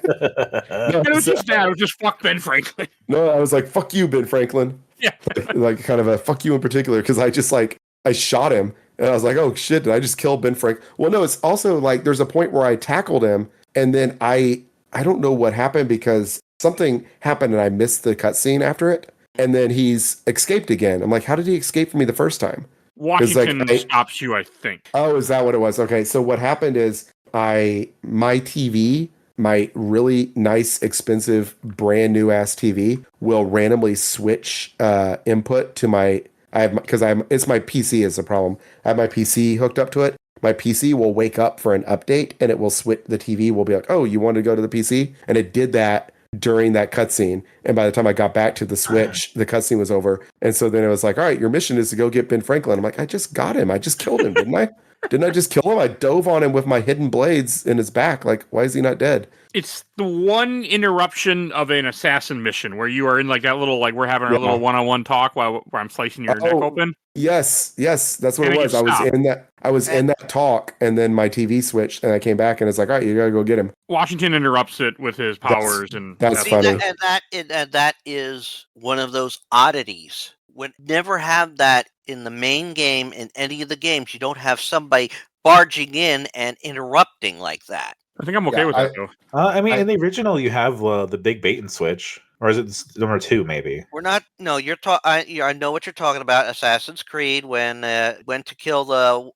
And it was just that. It was just fuck Ben Franklin. No, I was like, "Fuck you, Ben Franklin." Yeah. like kind of a fuck you in particular because I just like I shot him and I was like, "Oh shit, did I just kill Ben Frank?" Well, no, it's also like there's a point where I tackled him and then I don't know what happened because something happened and I missed the cutscene after it, and then he's escaped again. I'm like, how did he escape from me the first time? Washington stops you, I think. Oh, is that what it was? Okay, so what happened is my TV, my really nice, expensive, brand new ass TV, will randomly switch input to my. It's my PC is the problem. I have my PC hooked up to it. My PC will wake up for an update, and it will switch. The TV will be like, "Oh, you want to go to the PC?" And it did that during that cutscene. And by the time I got back to the Switch, the cutscene was over. And so then it was like, all right, your mission is to go get Ben Franklin. I'm like, I just got him. I just killed him, didn't I? Didn't I just kill him? I dove on him with my hidden blades in his back. Like, why is he not dead? It's the one interruption of an assassin mission where you are in like that little, like we're having our little one-on-one talk where I'm slicing your neck open. Yes, that's what it was. I was in that talk, and then my TV switched, and I came back, and it's like, all right, you gotta go get him. Washington interrupts it with his powers, that's funny. That is one of those oddities. Would never have that in the main game in any of the games. You don't have somebody barging in and interrupting like that. I think I'm okay with that though. In the original, you have the big bait and switch, or is it number 2? Maybe we're not. No, you're talking. I know what you're talking about. Assassin's Creed when went to kill the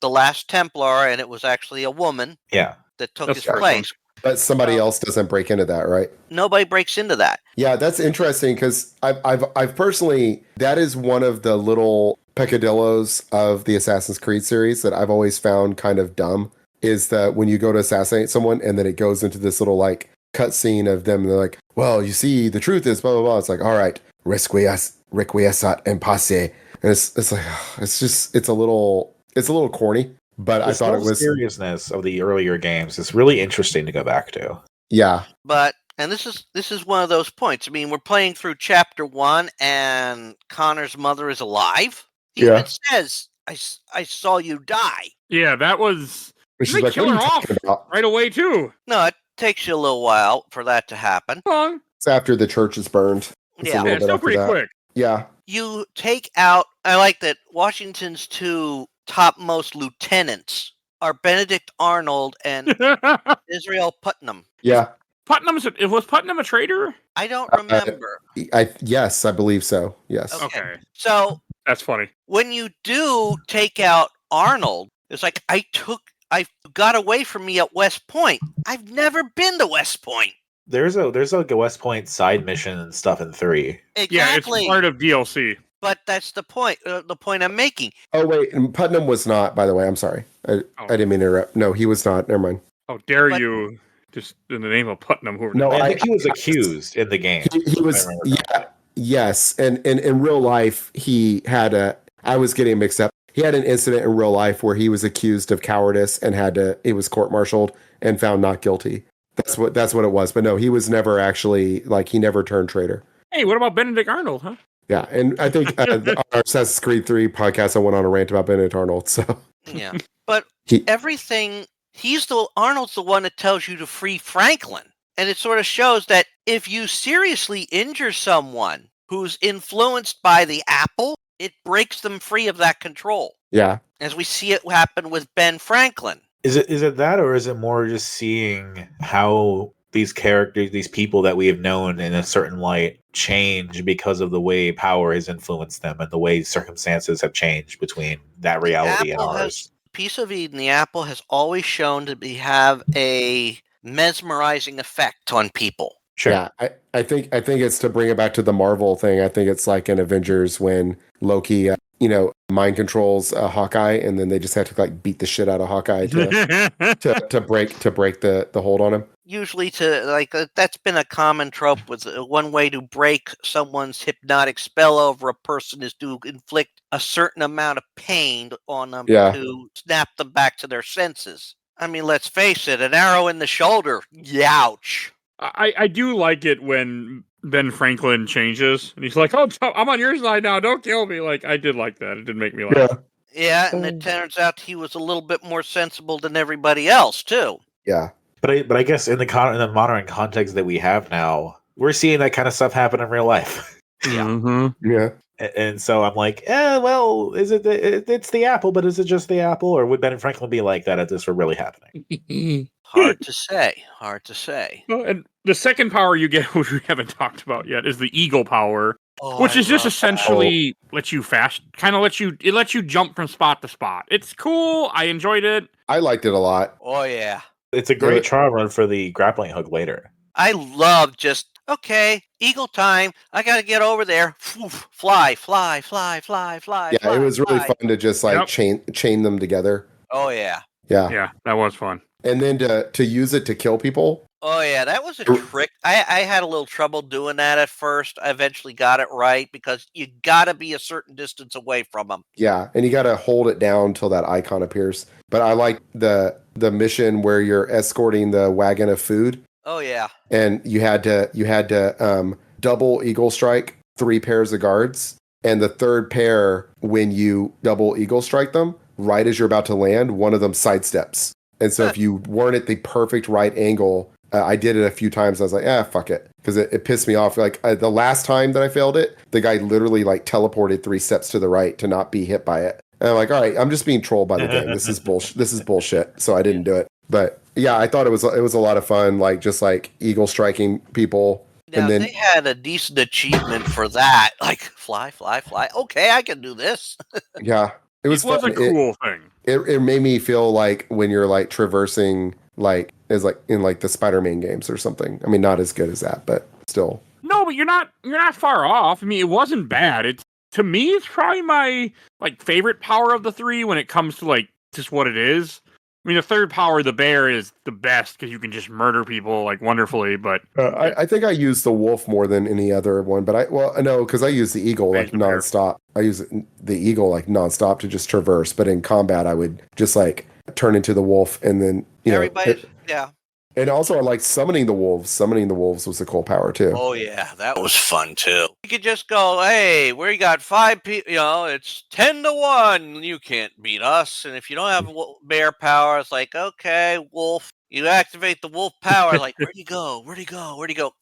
last Templar, and it was actually a woman. Yeah, that took his place. But somebody else doesn't break into that, right? Nobody breaks into that. Yeah, that's interesting because I've personally, that is one of the little peccadillos of the Assassin's Creed series that I've always found kind of dumb. Is that when you go to assassinate someone and then it goes into this little like cutscene of them, and they're like, well, you see, the truth is blah blah blah. It's like, all right, requiescat in pace, and it's like it's a little corny. but I thought it was seriousness of the earlier games is really interesting to go back to. yeah. But and this is one of those points. I mean, we're playing through chapter 1, and Connor's mother is alive. He even says, "I saw you die." Yeah, that was. She's They like, kill "What are her you off talking about?" right away too. No, it takes you a little while for that to happen. Long. It's after the church is burned. It's a Yeah. little bit Still after pretty that. quick. Yeah. You take out. I like that Washington's 2 topmost lieutenants are Benedict Arnold and Israel Putnam. Yeah. Was Putnam a traitor? I don't remember. Yes, I believe so. Yes. Okay. So That's funny. when you do take out Arnold, it's like I got away from me at West Point. I've never been to West Point. There's a West Point side mission and stuff in 3. Exactly. Yeah, it's part of DLC. But that's the point. The point I'm making. Oh wait, and Putnam was not. By the way, I'm sorry. I didn't mean to interrupt. No, he was not. Never mind. How dare you? Just in the name of Putnam. No, I think he was accused in the game. He was. Yeah. Yes, and in real life, he had a. I was getting mixed up. He had an incident in real life where he was accused of cowardice and he was court-martialed and found not guilty. That's what it was. But no, he was never actually he never turned traitor. Hey, what about Benedict Arnold, huh? Yeah, and I think our Assassin's Creed 3 podcast, I went on a rant about Benedict Arnold. So Yeah, but everything Arnold's the one that tells you to free Franklin, and it sort of shows that if you seriously injure someone who's influenced by the apple, it breaks them free of that control. Yeah, as we see it happen with Ben Franklin. Is it that, or is it more just seeing how these characters, these people that we have known in a certain light, change because of the way power has influenced them and the way circumstances have changed between that reality and ours? Piece of Eden, the apple has always shown to have a mesmerizing effect on people. Sure. Yeah, I think it's to bring it back to the Marvel thing. I think it's like in Avengers when Loki, mind controls Hawkeye, and then they just have to beat the shit out of Hawkeye to break the hold on him. Usually, that's been a common trope. With one way to break someone's hypnotic spell over a person is to inflict a certain amount of pain on them to snap them back to their senses. I mean, let's face it, an arrow in the shoulder, youch. I do like it when Ben Franklin changes and he's like, "Oh, I'm on your side now. Don't kill me." I did like that. It did make me laugh. Yeah, and it turns out he was a little bit more sensible than everybody else too. Yeah, but I guess in the modern context that we have now, we're seeing that kind of stuff happen in real life. Yeah, mm-hmm. Yeah. And so I'm like, well, is it? It's the apple, but is it just the apple, or would Ben Franklin be like that if this were really happening? Hard to say. Hard to say. Well, and the second power you get, which we haven't talked about yet, is the eagle power, which is just essentially lets you jump from spot to spot. It's cool. I enjoyed it. I liked it a lot. Oh yeah, it's a great trial run for the grappling hook later. I love eagle time. I got to get over there. Fly. Yeah, it was really fun to just chain them together. Oh yeah. Yeah, that was fun. And then to use it to kill people. Oh yeah, that was a trick. I had a little trouble doing that at first. I eventually got it right because you got to be a certain distance away from them. Yeah, and you got to hold it down till that icon appears. But I like the mission where you're escorting the wagon of food. Oh yeah. And you had to double eagle strike 3 pairs of guards, and the third pair, when you double eagle strike them, right as you're about to land, one of them sidesteps. And so if you weren't at the perfect right angle, I did it a few times. I was like, fuck it. Because it pissed me off. The last time that I failed it, the guy literally teleported 3 steps to the right to not be hit by it. And I'm like, all right, I'm just being trolled by the game. This is bullshit. This is bullshit. So I didn't do it. But yeah, I thought it was a lot of fun. Just eagle striking people. Now, and then they had a decent achievement for that. Fly. Okay, I can do this. Yeah. It was a cool thing. It made me feel like when you're traversing as in the Spider-Man games or something. I mean, not as good as that, but still. No, but you're not far off. I mean, it wasn't bad. To me, it's probably my favorite power of the 3 when it comes to just what it is. I I mean, the third power, the bear, is the best because you can just murder people like wonderfully. But I think I use the wolf more than any other one, but no, because I use the eagle I like use the bear. nonstop. I use the eagle like nonstop to just traverse. But in combat, I would just like turn into the wolf and then Everybody's yeah. And also, I like summoning the wolves. Summoning the wolves was a cool power too. Oh yeah, that was fun too. You could just go, hey, we got 5 people. It's 10-1. You can't beat us. And if you don't have bear power, it's like, okay, wolf. You activate the wolf power. Like, where'd he go? Where'd he go? Where'd he go?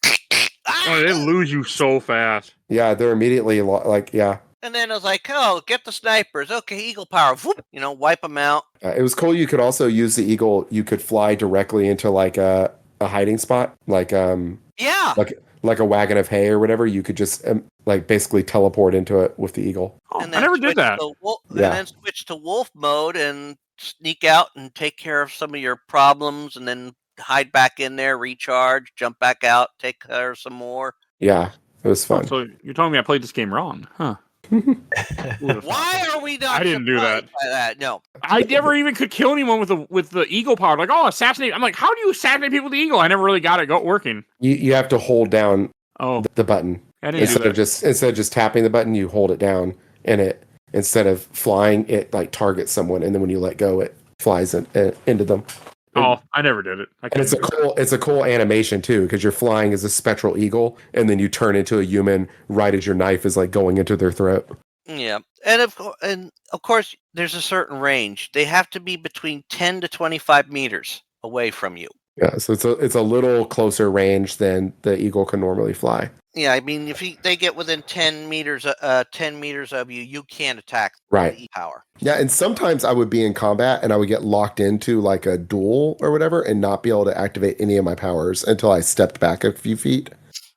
Oh, they lose you so fast. Yeah, they're immediately like yeah. And then it was like, oh, get the snipers. Okay, eagle power. Whoop, wipe them out. It was cool. You could also use the eagle. You could fly directly into like a hiding spot, like Yeah. like a wagon of hay or whatever. You could just like basically teleport into it with the eagle. Oh, And I never did that. And then switch to wolf mode and sneak out and take care of some of your problems, and then hide back in there, recharge, jump back out, take care of some more. Yeah, it was fun. So you're telling me I played this game wrong, huh? Why are we not? I didn't do that. By that. No, I never even could kill anyone with the eagle power. Like, oh, assassinate! I'm like, how do you assassinate people with the eagle? I never really got it working. You have to hold down the button I didn't do that. instead of just tapping the button. You hold it down, and it instead of flying, it like targets someone, and then when you let go, it flies into them. Oh, I never did it. And it's a cool animation too, because you're flying as a spectral eagle, and then you turn into a human right as your knife is like going into their throat. Yeah, and of course, there's a certain range. They have to be between 10 to 25 meters away from you. Yeah, so it's a little closer range than the eagle can normally fly. Yeah, I mean, if they get within 10 meters of you, you can't attack. Right. The power. Yeah, and sometimes I would be in combat and I would get locked into like a duel or whatever and not be able to activate any of my powers until I stepped back a few feet.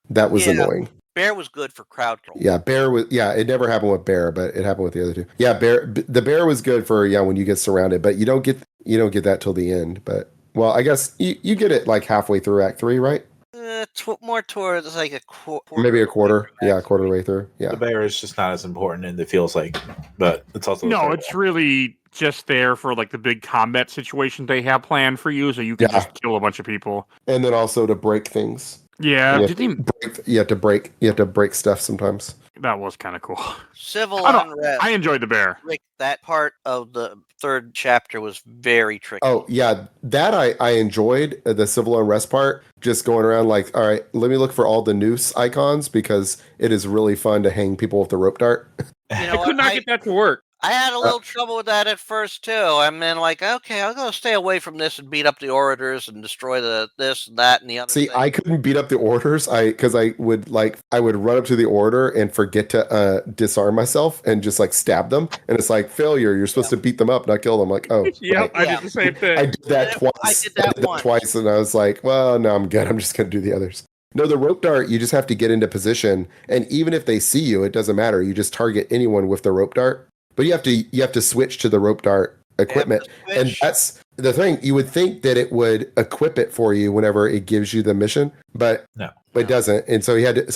That was annoying. Bear was good for crowd control. Yeah, bear was. Yeah, it never happened with bear, but it happened with the other two. Yeah, the bear was good for when you get surrounded, but you don't get that till the end. But well, I guess you get it like halfway through Act 3, right? More towards like a quarter. Maybe a quarter. Yeah, a quarter way through. Yeah. The bear is just not as important, and it feels like, but it's also it's really just there for like the big combat situations they have planned for you, so you can just kill a bunch of people, and then also to break things. Yeah, you have to break stuff sometimes. That was kind of cool. Civil unrest. I enjoyed the bear. That part of the third chapter was very tricky. Oh yeah, that I enjoyed the civil unrest part. Just going around like, all right, let me look for all the noose icons because it is really fun to hang people with the rope dart. I could not get that to work. I had a little trouble with that at first too. I mean, like, okay, I'm gonna stay away from this and beat up the orators and destroy this and that and the other. See, I couldn't beat up the orators. Because I would run up to the orator and forget to disarm myself and just like stab them, and it's like failure. You're supposed to beat them up, not kill them. Like, oh, right. I did the same thing. I did that twice. I did that twice, and I was like, well, no, I'm good. I'm just gonna do the others. No, the rope dart, you just have to get into position, and even if they see you, it doesn't matter. You just target anyone with the rope dart. But you have to switch to the rope dart equipment, and that's the thing. You would think that it would equip it for you whenever it gives you the mission, but it doesn't. And so he had to. It's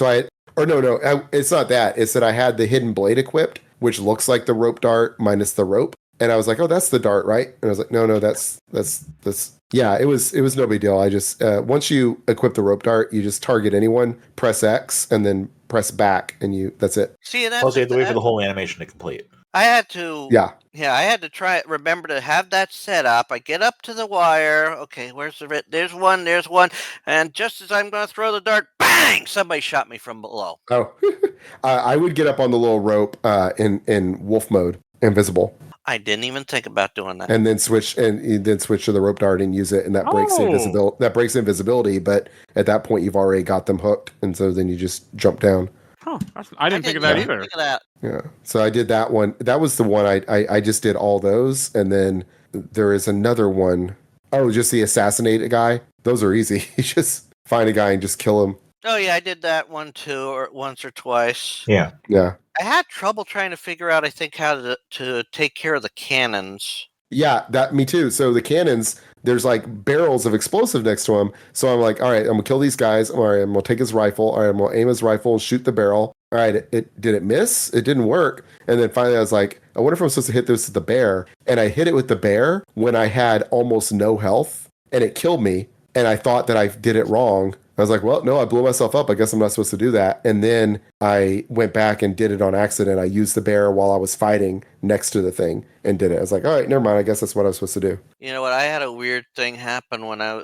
not that. It's that I had the hidden blade equipped, which looks like the rope dart minus the rope, and I was like, oh, that's the dart, right? And I was like, no, that's. Yeah, it was no big deal. I just once you equip the rope dart, you just target anyone, press X, and then press back, and that's it. See, and that's also you have to wait for the whole animation to complete. I had to. Yeah, I had to remember to have that set up. I get up to the wire. Okay, where's the There's one. And just as I'm going to throw the dart, bang! Somebody shot me from below. Oh, I would get up on the little rope in wolf mode, invisible. I didn't even think about doing that. And then switch to the rope dart and use it, and that breaks invisibility. That breaks invisibility, but at that point you've already got them hooked, and so then you just jump down. Huh. I didn't think of that either. Yeah. So I did that one. That was the one I just did all those. And then there is another one. Oh, just the assassinated guy. Those are easy. You just find a guy and just kill him. Oh, yeah. I did that one too, or once or twice. Yeah. Yeah. I had trouble trying to figure out, I think, how to take care of the cannons. Yeah, me too. So the cannons, there's like barrels of explosive next to him. So I'm like, all right, I'm gonna kill these guys. All right, I'm gonna take his rifle. All right, I'm gonna aim his rifle and shoot the barrel. all right, did it miss? It didn't work. And then finally I was like, I wonder if I'm supposed to hit this with the bear. And I hit it with the bear when I had almost no health, and it killed me. And I thought that I did it wrong. I was like, well, no, I blew myself up. I guess I'm not supposed to do that. And then I went back and did it on accident. I used the bear while I was fighting next to the thing and did it. I was like, all right, never mind. I guess that's what I was supposed to do. You know what? I had a weird thing happen when I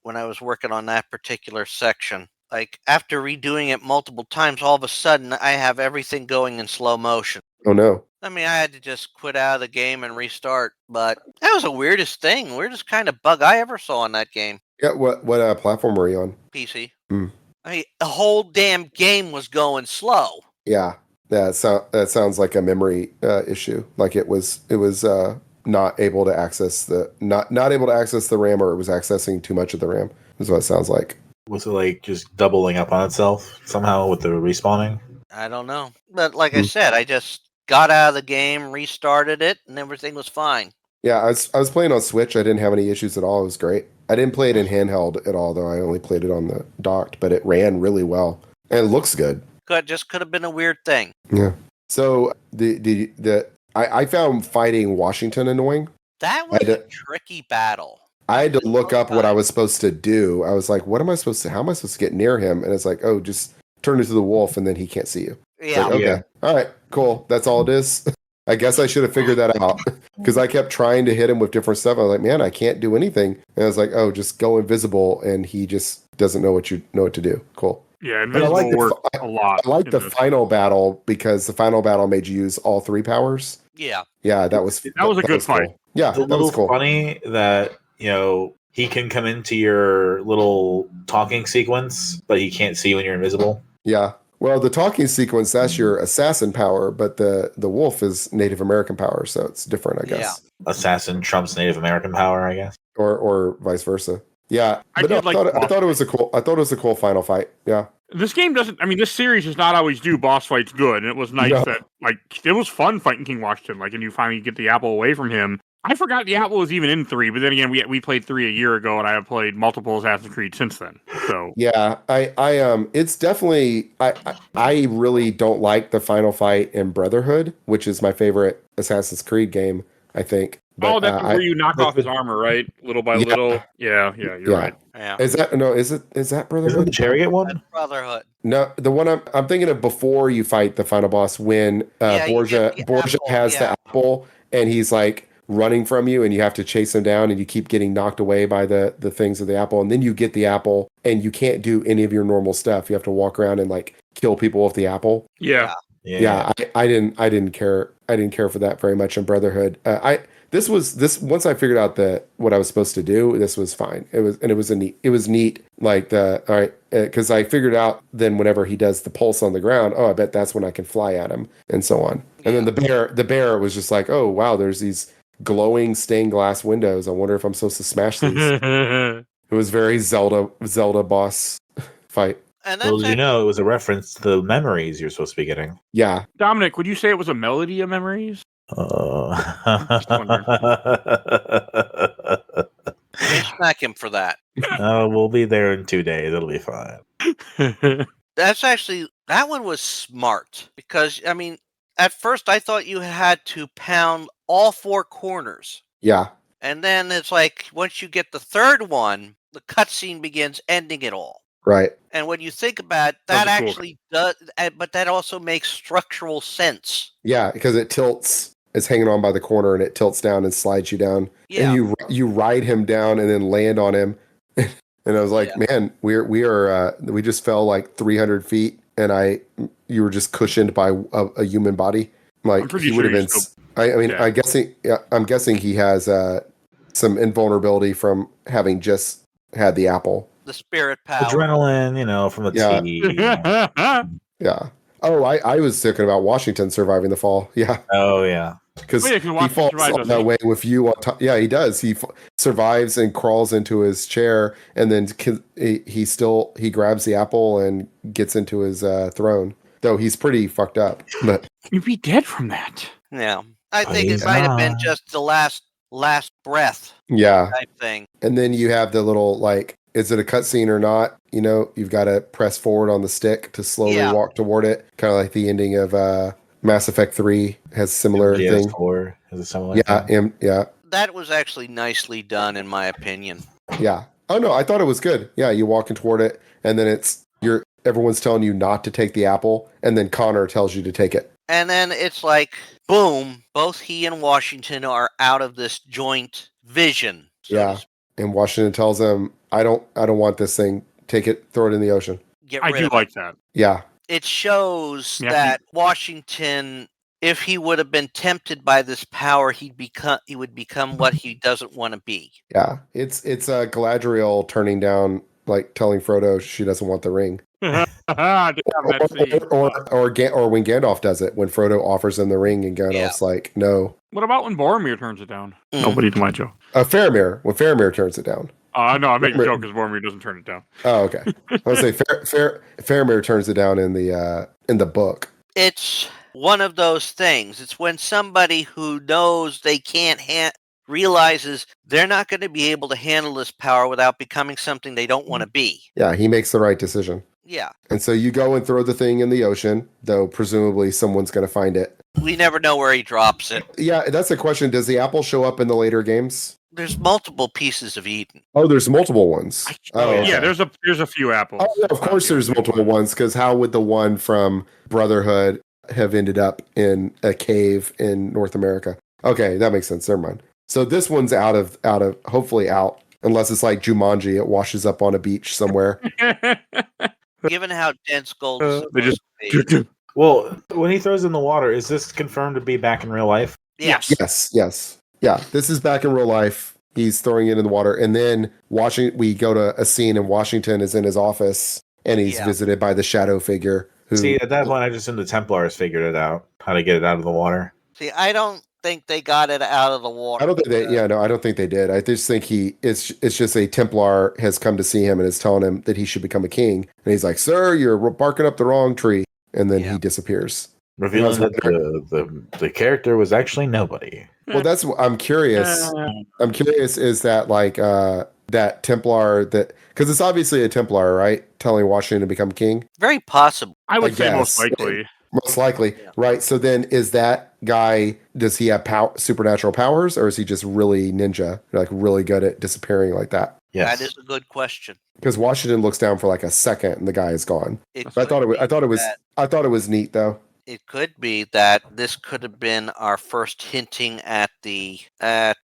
was working on that particular section. Like after redoing it multiple times, all of a sudden I have everything going in slow motion. Oh, no. I mean, I had to just quit out of the game and restart. But that was the weirdest kind of bug I ever saw in that game. Yeah, what platform were you on? PC. Hmm. I mean, the whole damn game was going slow. Yeah, that sounds like a memory issue. Like it was not able to access the not able to access the RAM, or it was accessing too much of the RAM. Is what it sounds like. Was it like just doubling up on itself somehow with the respawning? I don't know. But like I said, I just got out of the game, restarted it, and everything was fine. Yeah, I was playing on Switch. I didn't have any issues at all. It was great. I didn't play it in handheld at all, though. I only played it on the docked, but it ran really well. And it looks good. Could have been a weird thing. Yeah. So I found fighting Washington annoying. That was a tricky battle. I had to look up what I was supposed to do. I was like, how am I supposed to get near him? And it's like, oh, just turn into the wolf and then he can't see you. Yeah. Like, okay. Yeah. All right, cool. That's all it is. I guess I should have figured that out because I kept trying to hit him with different stuff. I was like, man, I can't do anything. And I was like, oh, just go invisible. And he just doesn't know what to do. Cool. Yeah, invisible worked a lot. I like the final battle because the final battle made you use all three powers. Yeah. Yeah, that was a good fight. Cool. Yeah, It's a that little was cool. funny that, he can come into your little talking sequence, but he can't see when you're invisible. Yeah. Well, the talking sequence, that's your assassin power, but the wolf is Native American power, so it's different, I guess. Yeah. Assassin trumps Native American power, I guess. Or vice versa. Yeah. But I thought it was a cool final fight. Yeah. This game doesn't. I mean, this series does not always do boss fights good, and it was nice that it was fun fighting King Washington. Like, and you finally get the apple away from him. I forgot the apple was even in 3, but then again, we played 3 a year ago, and I have played multiple Assassin's Creed since then. So yeah, it's definitely I really don't like the final fight in Brotherhood, which is my favorite Assassin's Creed game. I think. But, that's where you knock off his armor, right? Little by little. Yeah, you're right. Yeah. Is that Brotherhood? Isn't the chariot one? Brotherhood. No, the one I'm thinking of before you fight the final boss when Borgia has the apple and he's like running from you and you have to chase him down and you keep getting knocked away by the things of the apple, and then you get the apple and you can't do any of your normal stuff. You have to walk around and like kill people with the apple. Yeah. I didn't care for that very much in Brotherhood. Once I figured out what I was supposed to do, this was fine. It was neat. Like because I figured out then whenever he does the pulse on the ground, oh, I bet that's when I can fly at him and so on. And then the bear was just like, oh wow, there's these glowing stained glass windows. I wonder if I'm supposed to smash these. It was very Zelda boss fight. And Well, it was a reference to the memories you're supposed to be getting. Yeah. Dominic, would you say it was a melody of memories? Smack him for that. We'll be there in 2 days. It'll be fine. That one was smart because, I mean, at first I thought you had to pound all 4 corners. Yeah. And then it's like, once you get the third one, the cutscene begins ending it all. Right. And when you think about it, that actually does, but that also makes structural sense. Yeah, because it tilts. It's hanging on by the corner and it tilts down and slides you down. Yeah. And you ride him down and then land on him. And I was like, man, we just fell like 300 feet and you were just cushioned by a human body. Like he would have been. I'm guessing he has some invulnerability from having just had the apple. The spirit power. Adrenaline, from the tea. Yeah. Oh, I was thinking about Washington surviving the fall. Yeah. Oh, yeah. Because he falls all that way with you on top. Yeah, he does. He survives and crawls into his chair, and then he grabs the apple and gets into his throne. Though he's pretty fucked up. But you'd be dead from that. Yeah, I think it might have been just the last breath. Yeah. Type thing. And then you have the little is it a cutscene or not? You know, you've got to press forward on the stick to slowly walk toward it. Kind of like the ending of Mass Effect 3 has similar thing. MGS4 has a similar thing. Yeah. That was actually nicely done, in my opinion. Yeah. Oh no, I thought it was good. Yeah, you walking toward it, and then everyone's telling you not to take the apple, and then Connor tells you to take it. And then it's like, boom, both he and Washington are out of this joint vision. And Washington tells him, I don't want this thing. Take it, throw it in the ocean. I do like that. Yeah. It shows that Washington, if he would have been tempted by this power, he would become what he doesn't want to be. Yeah. It's Galadriel turning down, like telling Frodo she doesn't want the ring. Or when Gandalf does it, when Frodo offers him the ring and Gandalf's like, no. What about when Boromir turns it down? Nobody to my joke. Faramir, when Faramir turns it down. No, I make a joke because Boromir doesn't turn it down. Oh, okay. I would say Faramir turns it down in the book. It's one of those things. It's when somebody who knows they can't realizes they're not going to be able to handle this power without becoming something they don't want to be. Yeah, he makes the right decision. Yeah. And so you go and throw the thing in the ocean, though presumably someone's going to find it. We never know where he drops it. Yeah, that's the question. Does the apple show up in the later games? There's multiple pieces of Eden. Oh, there's multiple ones. Yeah, there's a few apples. Oh, yeah, of course there's multiple ones, because how would the one from Brotherhood have ended up in a cave in North America? Okay, that makes sense. Never mind. So this one's out of hopefully out, unless it's like Jumanji, it washes up on a beach somewhere. Given how dense gold is supposed to be. Well, when he throws in the water, is this confirmed to be back in real life? Yes. Yes. Yeah, this is back in real life. He's throwing it in the water, and then we go to a scene, and Washington is in his office, and he's visited by the shadow figure. See, at that point, I just assumed the Templars figured it out, how to get it out of the water. See, I don't think they got it out of the water. I don't think I don't think they did. I just think it's just a Templar has come to see him and is telling him that he should become a king, and he's like, "Sir, you're barking up the wrong tree," and then he disappears, revealing that the character was actually nobody. Well, that's what I'm curious. I'm curious, is that like that Templar that, because it's obviously a Templar, right? Telling Washington to become king. Very possible. I would say most likely. Most likely, right? So then, is that guy? Does he have supernatural powers, or is he just really ninja, like really good at disappearing like that? Yes, that is a good question. Because Washington looks down for like a second, and the guy is gone. I thought it was neat, though. It could be that this could have been our first hinting at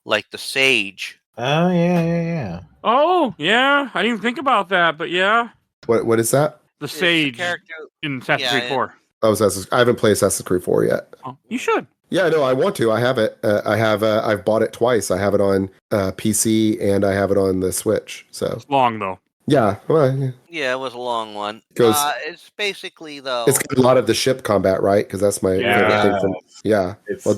like the sage. Oh yeah. Oh yeah, I didn't even think about that, but yeah. What is that? The sage in Assassin's Creed 4. Oh, I haven't played Assassin's Creed 4 yet. Oh, you should. Yeah, no, I want to. I have it. I've bought it twice. I have it on PC and I have it on the Switch. So it's long though. Yeah, yeah, it was a long one. It's basically though. It's got a lot of the ship combat, right? Because that's my favorite thing from. Yeah,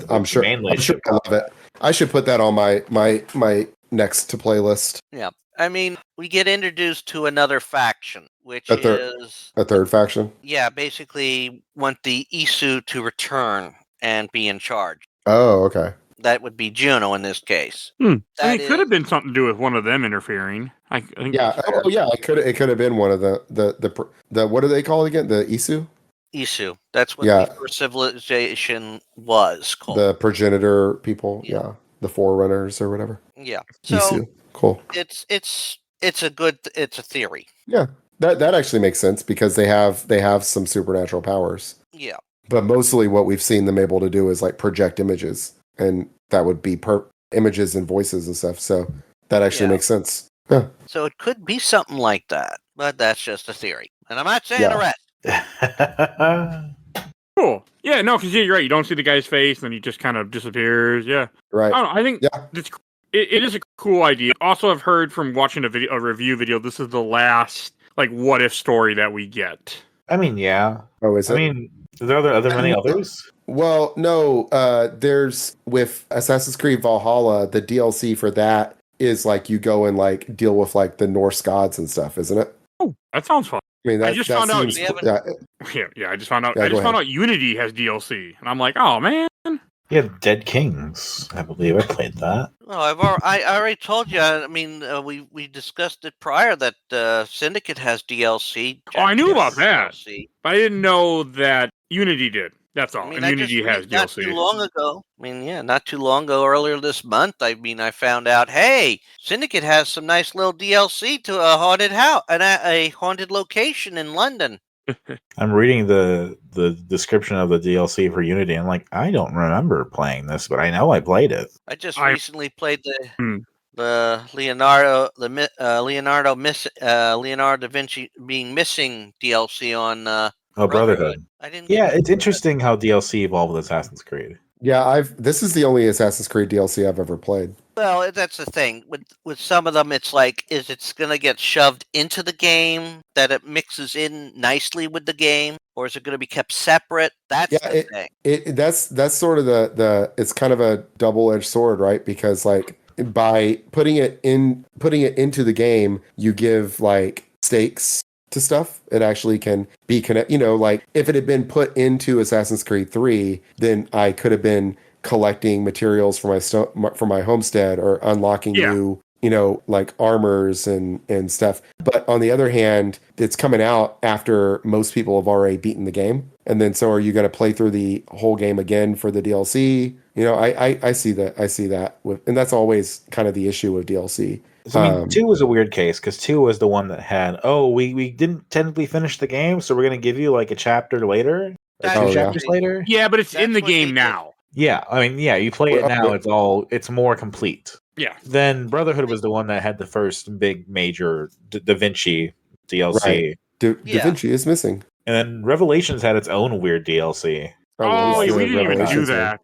I'm sure I love it. I should put that on my next to playlist. Yeah, I mean, we get introduced to another faction, which is a third faction. Yeah, basically want the Isu to return and be in charge. Oh, okay. That would be Juno in this case. It could have been something to do with one of them interferring. I think. Yeah. Oh, yeah. It could have been one of the what do they call it again? The Isu. Isu. That's what the first civilization was called. The progenitor people. Yeah. The forerunners or whatever. Yeah. So Isu. Cool. It's a theory. Yeah. That actually makes sense because they have some supernatural powers. Yeah. But mostly what we've seen them able to do is like project images, and that would be images and voices and stuff. So that actually makes sense. Yeah. So it could be something like that, but that's just a theory, and I'm not saying the rest. Cool. Yeah. No, because you're right. You don't see the guy's face, and then he just kind of disappears. Yeah. Right. I don't know. I think it is a cool idea. Also, I've heard from watching a review video. This is the last like what if story that we get. I mean, yeah. Oh, is it? I mean, are there many others? Well, no. There's with Assassin's Creed Valhalla, the DLC for that is like you go and like deal with like the Norse gods and stuff, isn't it? Oh, that sounds fun. I mean, I just found out. I just found out. I just found out Unity has DLC, and I'm like, oh man. Yeah, Dead Kings. I believe I played that. Well, I already told you. I mean, we discussed it prior that Syndicate has DLC. Oh, I knew Jack about has that. DLC. But I didn't know that Unity did. That's all. I mean, And I just Unity has read not too DLC. long ago. I mean, yeah, not too long ago, earlier this month. I mean, I found out, hey, Syndicate has some nice little DLC to a haunted house and a haunted location in London. I'm reading the description of the DLC for Unity. I'm like, I don't remember playing this, but I know I played it. I just I- recently played Hmm. the Leonardo da Vinci being missing DLC on Brotherhood. I didn't. Yeah, Get it's interesting how DLC evolved with Assassin's Creed. Yeah, this is the only Assassin's Creed DLC I've ever played. Well, that's the thing with some of them. It's like, is it's gonna get shoved into the game that it mixes in nicely with the game, or is it gonna be kept separate? That's the thing. That's sort of the it's kind of a double-edged sword, right? Because like by putting it into the game, you give like stakes to stuff. It actually can be like if it had been put into Assassin's Creed 3, then I could have been collecting materials for my homestead or unlocking new like armors and stuff. But on the other hand, it's coming out after most people have already beaten the game, and then so are you going to play through the whole game again for the DLC? I see that and that's always kind of the issue with DLC. So, I mean, 2 was a weird case because 2 was the one that had, we didn't technically finish the game, so we're going to give you like a chapter later, or 2 chapters later. Yeah, but it's in the That's what game they now. Yeah, I mean, yeah, you play it now, it's more complete. Yeah. Then Brotherhood was the one that had the first big major Da Vinci DLC. Right. Da Vinci is missing. And then Revelations had its own weird DLC. Oh, we didn't even do Revelations that.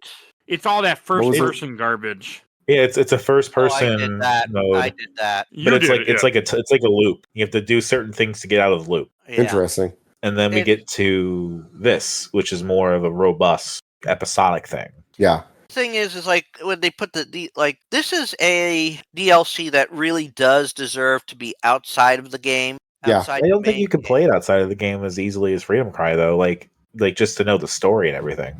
It's all that first-person garbage. Yeah, it's a first-person I did that. mode. I did that. But it's like a loop. You have to do certain things to get out of the loop. Yeah. Interesting. And then we get to this, which is more of a robust episodic thing. Yeah. Thing is like when they put this is a DLC that really does deserve to be outside of the game. Yeah. I don't think you can play it outside of the game as easily as Freedom Cry, though. Like just to know the story and everything.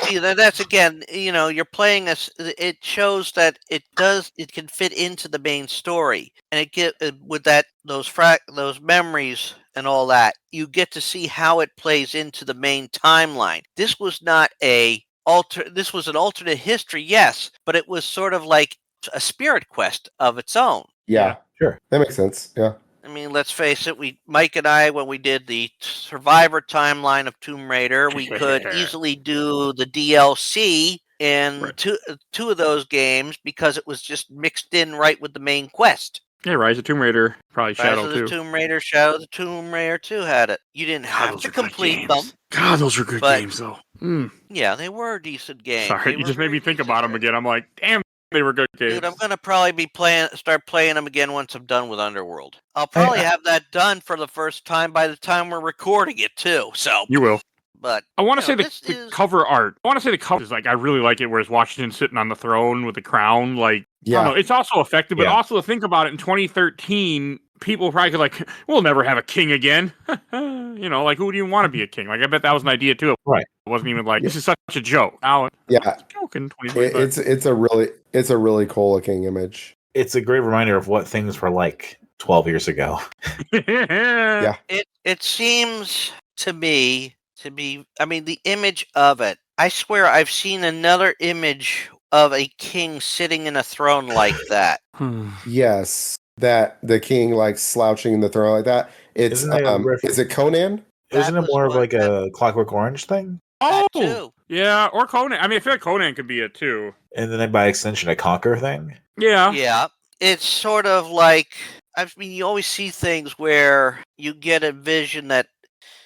See, that's again, you're playing it shows that it can fit into the main story, and it get with those memories and all that, you get to see how it plays into the main timeline. This was not this was an alternate history, yes, but it was sort of like a spirit quest of its own. Yeah, sure. That makes sense. Yeah. I mean, let's face it, Mike and I, when we did the Survivor timeline of Tomb Raider, we could easily do the DLC in two of those games because it was just mixed in right with the main quest. Yeah, Rise of Tomb Raider, probably Shadow Rise of 2. Shadow of the Tomb Raider 2 had it. You didn't have to complete them. God, those were good games, though. Yeah, they were decent games. Sorry, you just made me think about them again. I'm like, damn, they were good games. Dude, I'm gonna probably start playing them again once I'm done with Underworld. I'll probably have that done for the first time by the time we're recording it too. So you will. But I want to say the cover art. I want to say the cover is like, I really like it. Where it's Washington sitting on the throne with the crown. Like, I don't know, it's also effective, but also to think about it in 2013, people probably could like, we'll never have a king again. Like who would even want to be a king? Like I bet that was an idea too. Right. It wasn't even like this is such a joke. Now, yeah, it's a really cool looking image. It's a great reminder of what things were like 12 years ago. Yeah. It seems to me to be. I mean, the image of it. I swear, I've seen another image of a king sitting in a throne like that. Yes, that the king like slouching in the throne like that. It's is it Conan? Isn't it more of like a Clockwork Orange thing? Oh, yeah, or Conan. I mean, I feel like Conan could be it too. And then by extension, a Conquer thing? Yeah. Yeah. It's sort of like, I mean, you always see things where you get a vision that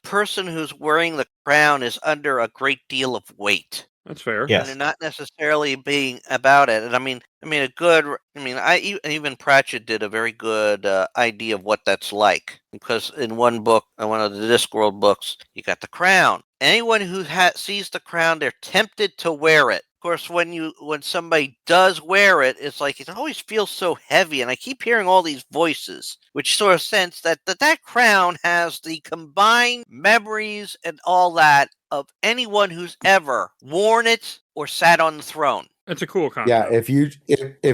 person who's wearing the crown is under a great deal of weight. That's fair. Yes. And they're not necessarily being about it. And I mean, even Pratchett did a very good idea of what that's like. Because in one book, one of the Discworld books, you got the crown. Anyone who sees the crown, they're tempted to wear it. Of course, when somebody does wear it, it's like it always feels so heavy. And I keep hearing all these voices, which sort of sense that crown has the combined memories and all that of anyone who's ever worn it or sat on the throne. It's a cool concept. Yeah, if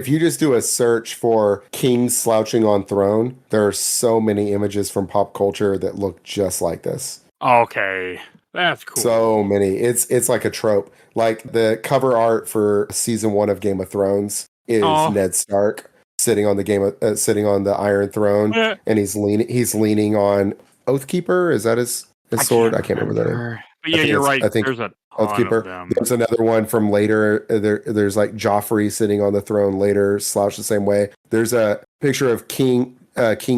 you just do a search for king slouching on throne, there are so many images from pop culture that look just like this. Okay, that's cool. So many. It's like a trope. Like the cover art for season 1 of Game of Thrones is Ned Stark sitting on the Iron Throne, and he's leaning on Oathkeeper. Is that his sword? I can't remember the name. But yeah, you're right. I think there's a Oathkeeper. There's another one from later. There's like Joffrey sitting on the throne later, slouched the same way. There's a picture of King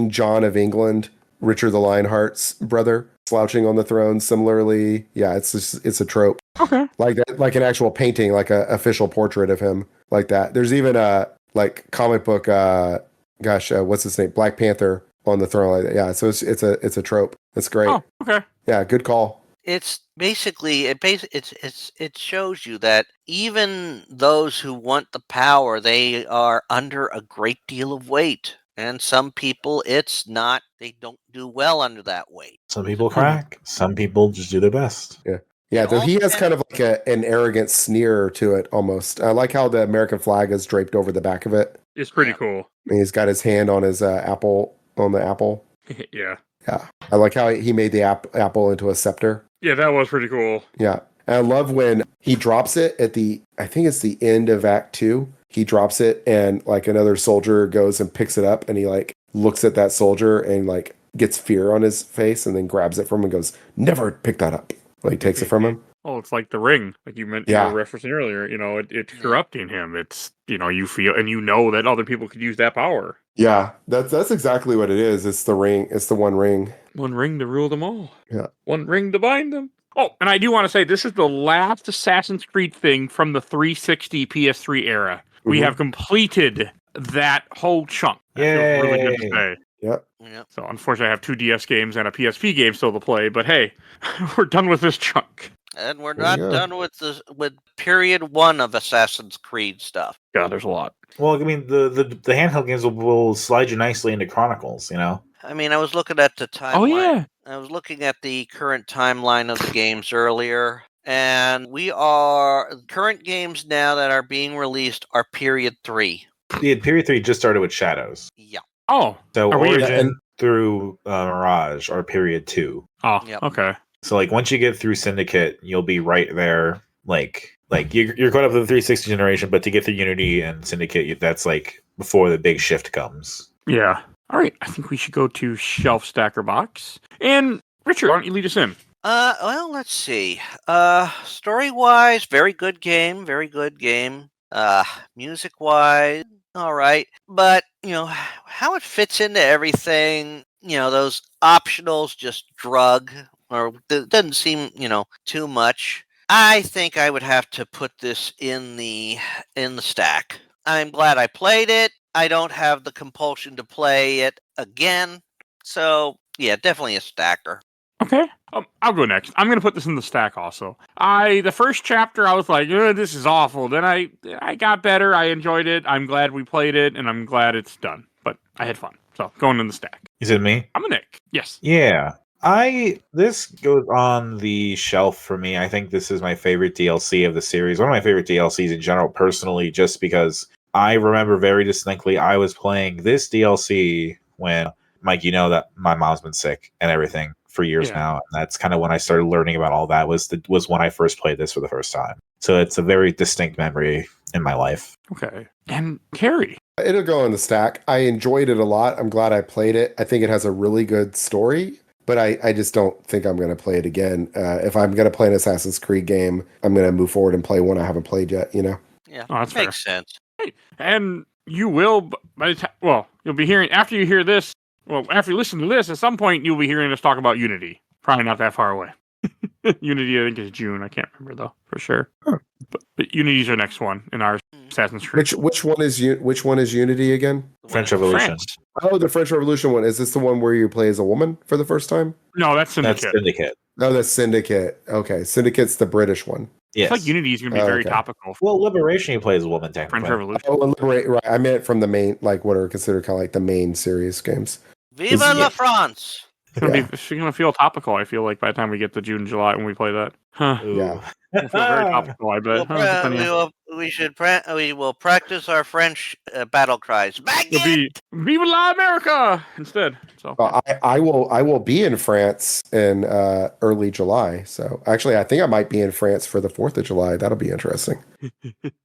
John of England, Richard the Lionheart's brother, slouching on the throne. Similarly, yeah, it's a trope. Okay, like that, like an actual painting, like a official portrait of him, like that. There's even a like comic book. What's his name? Black Panther on the throne. Like that. Yeah, so it's a trope. It's great. Oh, okay. Yeah, good call. It's basically it shows you that even those who want the power, they are under a great deal of weight, and some people they don't do well under that weight. Some people crack. Some people just do their best. Yeah, though he has kind of like an arrogant sneer to it almost. I like how the American flag is draped over the back of it. It's pretty cool. And he's got his hand on his apple. Yeah. Yeah. I like how he made the apple into a scepter. Yeah, that was pretty cool. Yeah. And I love when he drops it at I think it's the end of Act 2. He drops it and like another soldier goes and picks it up and he like looks at that soldier and like gets fear on his face and then grabs it from him and goes, "Never pick that up." Like takes it from him. Oh, it's like the ring, like you were referencing earlier. It's corrupting him. It's you feel and that other people could use that power. Yeah, that's exactly what it is. It's the ring. It's the one ring. One ring to rule them all. Yeah. One ring to bind them. Oh, and I do want to say this is the last Assassin's Creed thing from the 360 PS3 era. Mm-hmm. We have completed that whole chunk. Yay. That feels really good to say. Yep. So unfortunately, I have 2 DS games and a PSP game still to play. But hey, we're done with this chunk. And we're not done with period 1 of Assassin's Creed stuff. Yeah, there's a lot. Well, I mean, the handheld games will slide you nicely into Chronicles, I mean, I was looking at the timeline. Oh, yeah. I was looking at the current timeline of the games earlier, and current games now that are being released are period 3. Yeah, period 3 just started with Shadows. Yeah. Oh. So Origin through Mirage are period 2. Oh, okay. So like once you get through Syndicate, you'll be right there. Like you're caught up to the 360 generation, but to get through Unity and Syndicate, that's like before the big shift comes. Yeah. All right. I think we should go to Shelf Stacker Box. And Richard, why don't you lead us in? Well, let's see. Story-wise, very good game. Music-wise, all right. But, how it fits into everything, those optionals just drug, or it doesn't seem, too much. I think I would have to put this in the stack. I'm glad I played it. I don't have the compulsion to play it again. So, yeah, definitely a stacker. Okay. I'll go next. I'm going to put this in the stack also. The first chapter, I was like, this is awful. Then I got better. I enjoyed it. I'm glad we played it, and I'm glad it's done. But I had fun. So, going in the stack. Is it me? I'm a Nick. Yes. Yeah. This goes on the shelf for me. I think this is my favorite DLC of the series. One of my favorite DLCs in general, personally, just because I remember very distinctly I was playing this DLC when, Mike, that my mom's been sick and everything for years now. And that's kind of when I started learning about all that was when I first played this for the first time. So it's a very distinct memory in my life. Okay. And Kerry? It'll go in the stack. I enjoyed it a lot. I'm glad I played it. I think it has a really good story, but I just don't think I'm going to play it again. If I'm going to play an Assassin's Creed game, I'm going to move forward and play one I haven't played yet, Yeah, that makes sense. And you will, by the time, you'll be hearing, after you hear this, after you listen to this, at some point you'll be hearing us talk about Unity. Probably not that far away. Unity, I think, is June. I can't remember, though, for sure. Huh. But Unity's our next one in our Assassin's Creed. Which one is Unity again? French Revolution. France. Oh, the French Revolution one. Is this the one where you play as a woman for the first time? No, that's Syndicate. That's Syndicate. Oh, that's Syndicate. Okay, Syndicate's the British one. Yes. I feel like Unity is going to be very topical. Well, Liberation, you play as a woman, technically. French Revolution. Oh, Liberate, right. I meant from the main, like what are considered kind of like the main series games. Viva la France! It's going to feel topical, I feel like, by the time we get to June, July when we play that. Huh. Yeah. We'll feel very topical, I bet. We will practice our French battle cries. It'll be Viva la America instead. So I will be in France in early July. So actually, I think I might be in France for the 4th of July. That'll be interesting.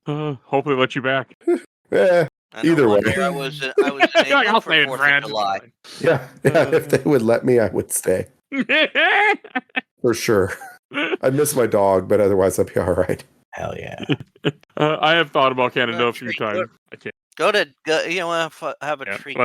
hopefully let you back. Either way. I was in England I'll for stay in 4th of France. July. Yeah. If they would let me, I would stay for sure. I miss my dog, but otherwise I'd be all right. Hell yeah. I have thought about Canada a few times. I can't. You want to have a treat.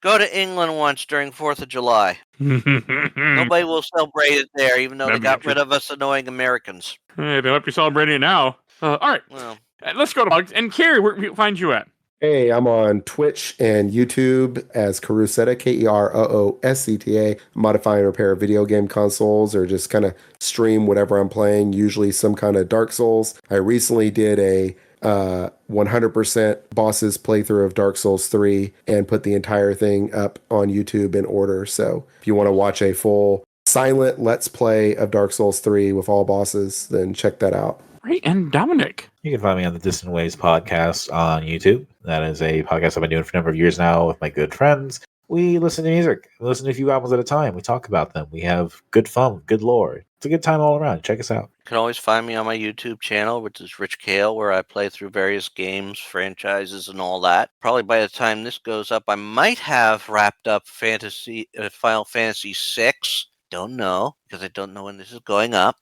Go to England once during 4th of July. Nobody will celebrate it there, even though they got rid of us annoying Americans. Hey, they might be celebrating it now. All right. Well, let's go to bugs. And Kerry, where can we find you at? Hey, I'm on Twitch and YouTube as Kerrooseta, Kerooscta, modify and repair video game consoles or just kind of stream whatever I'm playing, usually some kind of Dark Souls. I recently did a 100% bosses playthrough of Dark Souls 3 and put the entire thing up on YouTube in order. So if you want to watch a full silent Let's Play of Dark Souls 3 with all bosses, then check that out. Great. And Dominic. You can find me on the Distant Ways podcast on YouTube. That is a podcast I've been doing for a number of years now with my good friends. We listen to music. We listen to a few albums at a time. We talk about them. We have good fun, good lore. It's a good time all around. Check us out. You can always find me on my YouTube channel, which is Rich Kale, where I play through various games, franchises, and all that. Probably by the time this goes up, I might have wrapped up Final Fantasy VI. Don't know, because I don't know when this is going up.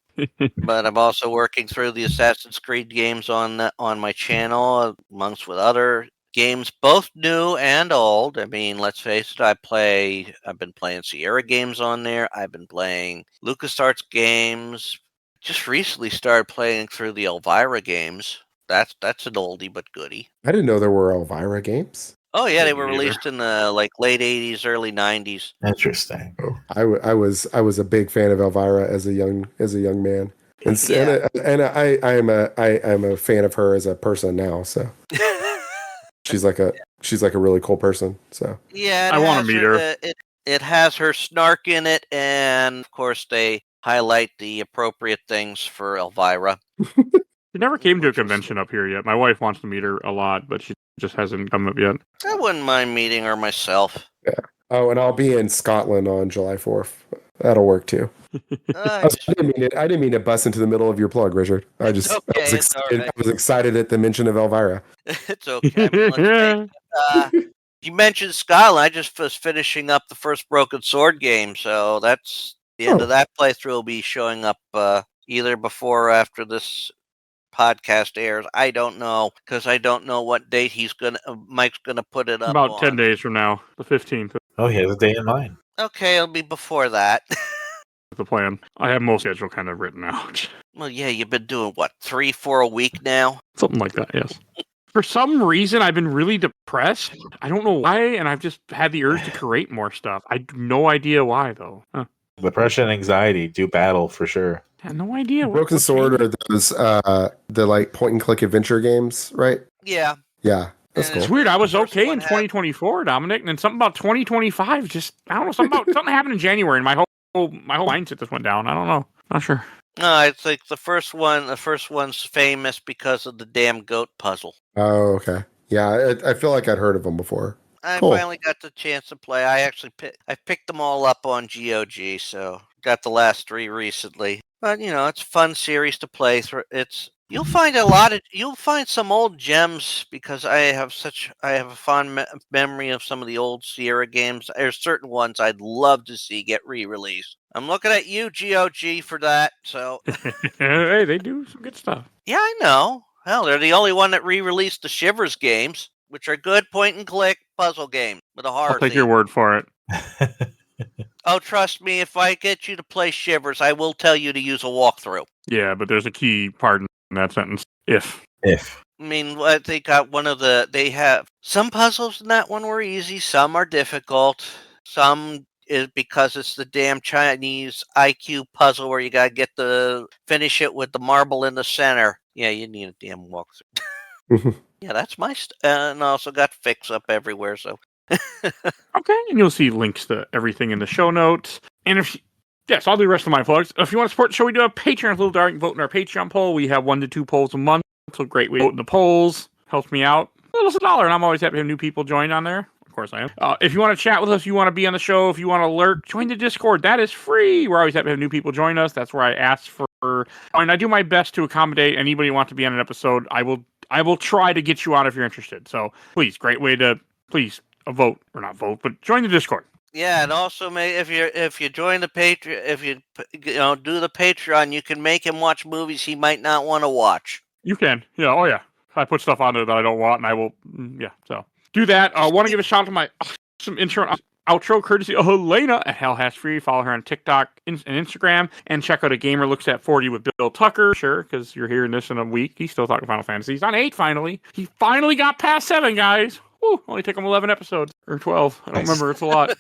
But I'm also working through the Assassin's Creed games on my channel, amongst with other games, both new and old. I mean, let's face it, I've been playing Sierra games on there. I've been playing LucasArts games. Just recently started playing through the Elvira games. That's an oldie but goodie. I didn't know there were Elvira games. Oh yeah, they were released in the late '80s, early '90s. Interesting. I was a big fan of Elvira as a young man, and I'm a fan of her as a person now. So she's like a really cool person. So yeah, I want to meet her. It has her snark in it, and of course they highlight the appropriate things for Elvira. She never came to a convention up here yet. My wife wants to meet her a lot, but she just hasn't come up yet. I wouldn't mind meeting her myself. Yeah. Oh, and I'll be in Scotland on July 4th. That'll work too. I didn't mean to bust into the middle of your plug, Richard. I was excited at the mention of Elvira. It's okay. You mentioned Scotland. I just was finishing up the first Broken Sword game, so that's the end of that playthrough. Will be showing up either before or after this podcast airs. I don't know, because I don't know what date Mike's gonna put it up. About 10 days from now, the 15th. Oh, he has a day in mind. Okay, it'll be before that. The plan. I have most schedule kind of written out. Well, yeah, you've been doing what, 3-4 a week now? Something like that, yes. For some reason, I've been really depressed. I don't know why, and I've just had the urge to create more stuff. I have no idea why, though. Depression and anxiety do battle for sure. I have no idea. Broken Sword are those the point and click adventure games, right? Yeah. Yeah. That's cool. It's weird. I was okay in 2024, Dominic, and then something about 2025 just I don't know, something happened in January and my whole mindset just went down. I don't know. Not sure. No, it's like the first one's famous because of the damn goat puzzle. Oh, okay. Yeah, I feel like I'd heard of them before. I finally got the chance to play. I picked them all up on GOG, so got the last 3 recently. But it's a fun series to play through. You'll find some old gems, because I have a fond memory of some of the old Sierra games. There's certain ones I'd love to see get re-released. I'm looking at you, GOG, for that. So hey, they do some good stuff. Yeah, I know. Hell, they're the only one that re-released the Shivers games, which are good point-and-click puzzle games with a horror I'll take your word for it. Oh, trust me, if I get you to play Shivers, I will tell you to use a walkthrough. Yeah, but there's a key part in that sentence. If. I mean, they got they have some puzzles in that one were easy, some are difficult, some is because it's the damn Chinese IQ puzzle where you gotta finish it with the marble in the center. Yeah, you need a damn walkthrough. Yeah, that's my and also got fix up everywhere, so. Okay, and you'll see links to everything in the show notes. And if Yes, I'll do the rest of my plugs. If you want to support the show, we do have Patreon. It's a little dark. Vote in our Patreon poll. We have 1 to 2 polls a month. It's a great way to vote in the polls. Helps me out. A little $1, and I'm always happy to have new people join on there. Of course I am. If you want to chat with us, you want to be on the show, if you want to lurk, join the Discord. That is free. We're always happy to have new people join us. That's where I ask for, and I do my best to accommodate anybody who wants to be on an episode. I will try to get you on if you're interested. So please, great way to vote, or not vote, but join the Discord. Yeah, and also, if you join the Patreon, if you do the Patreon, you can make him watch movies he might not want to watch. You can, yeah, oh yeah. I put stuff on there that I don't want, and I will, yeah. So do that. I want to give a shout out to my awesome intro outro, courtesy of Helena at Hell Hash Free. Follow her on TikTok and Instagram, and check out A Gamer Looks at 40 with Bill Tucker. Sure, because you're hearing this in a week. He's still talking Final Fantasy. He's on 8 finally. He finally got past 7, guys. Woo, only took him 11 episodes, or 12. I don't remember. It's a lot.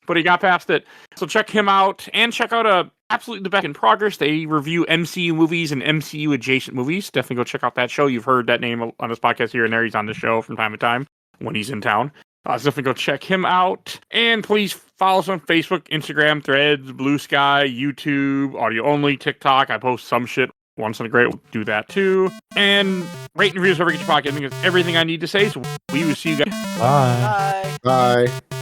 But he got past it. So check him out, and check out Absolutely the Best in Progress. They review MCU movies and MCU adjacent movies. Definitely go check out that show. You've heard that name on this podcast here and there. He's on the show from time to time when he's in town. So definitely go check him out. And please follow us on Facebook, Instagram, Threads, Blue Sky, YouTube, audio only, TikTok. I post some shit once in a great, do that too. And rate and reviews wherever you get your podcast. I think that's everything I need to say. So we will see you guys. Bye. Bye. Bye.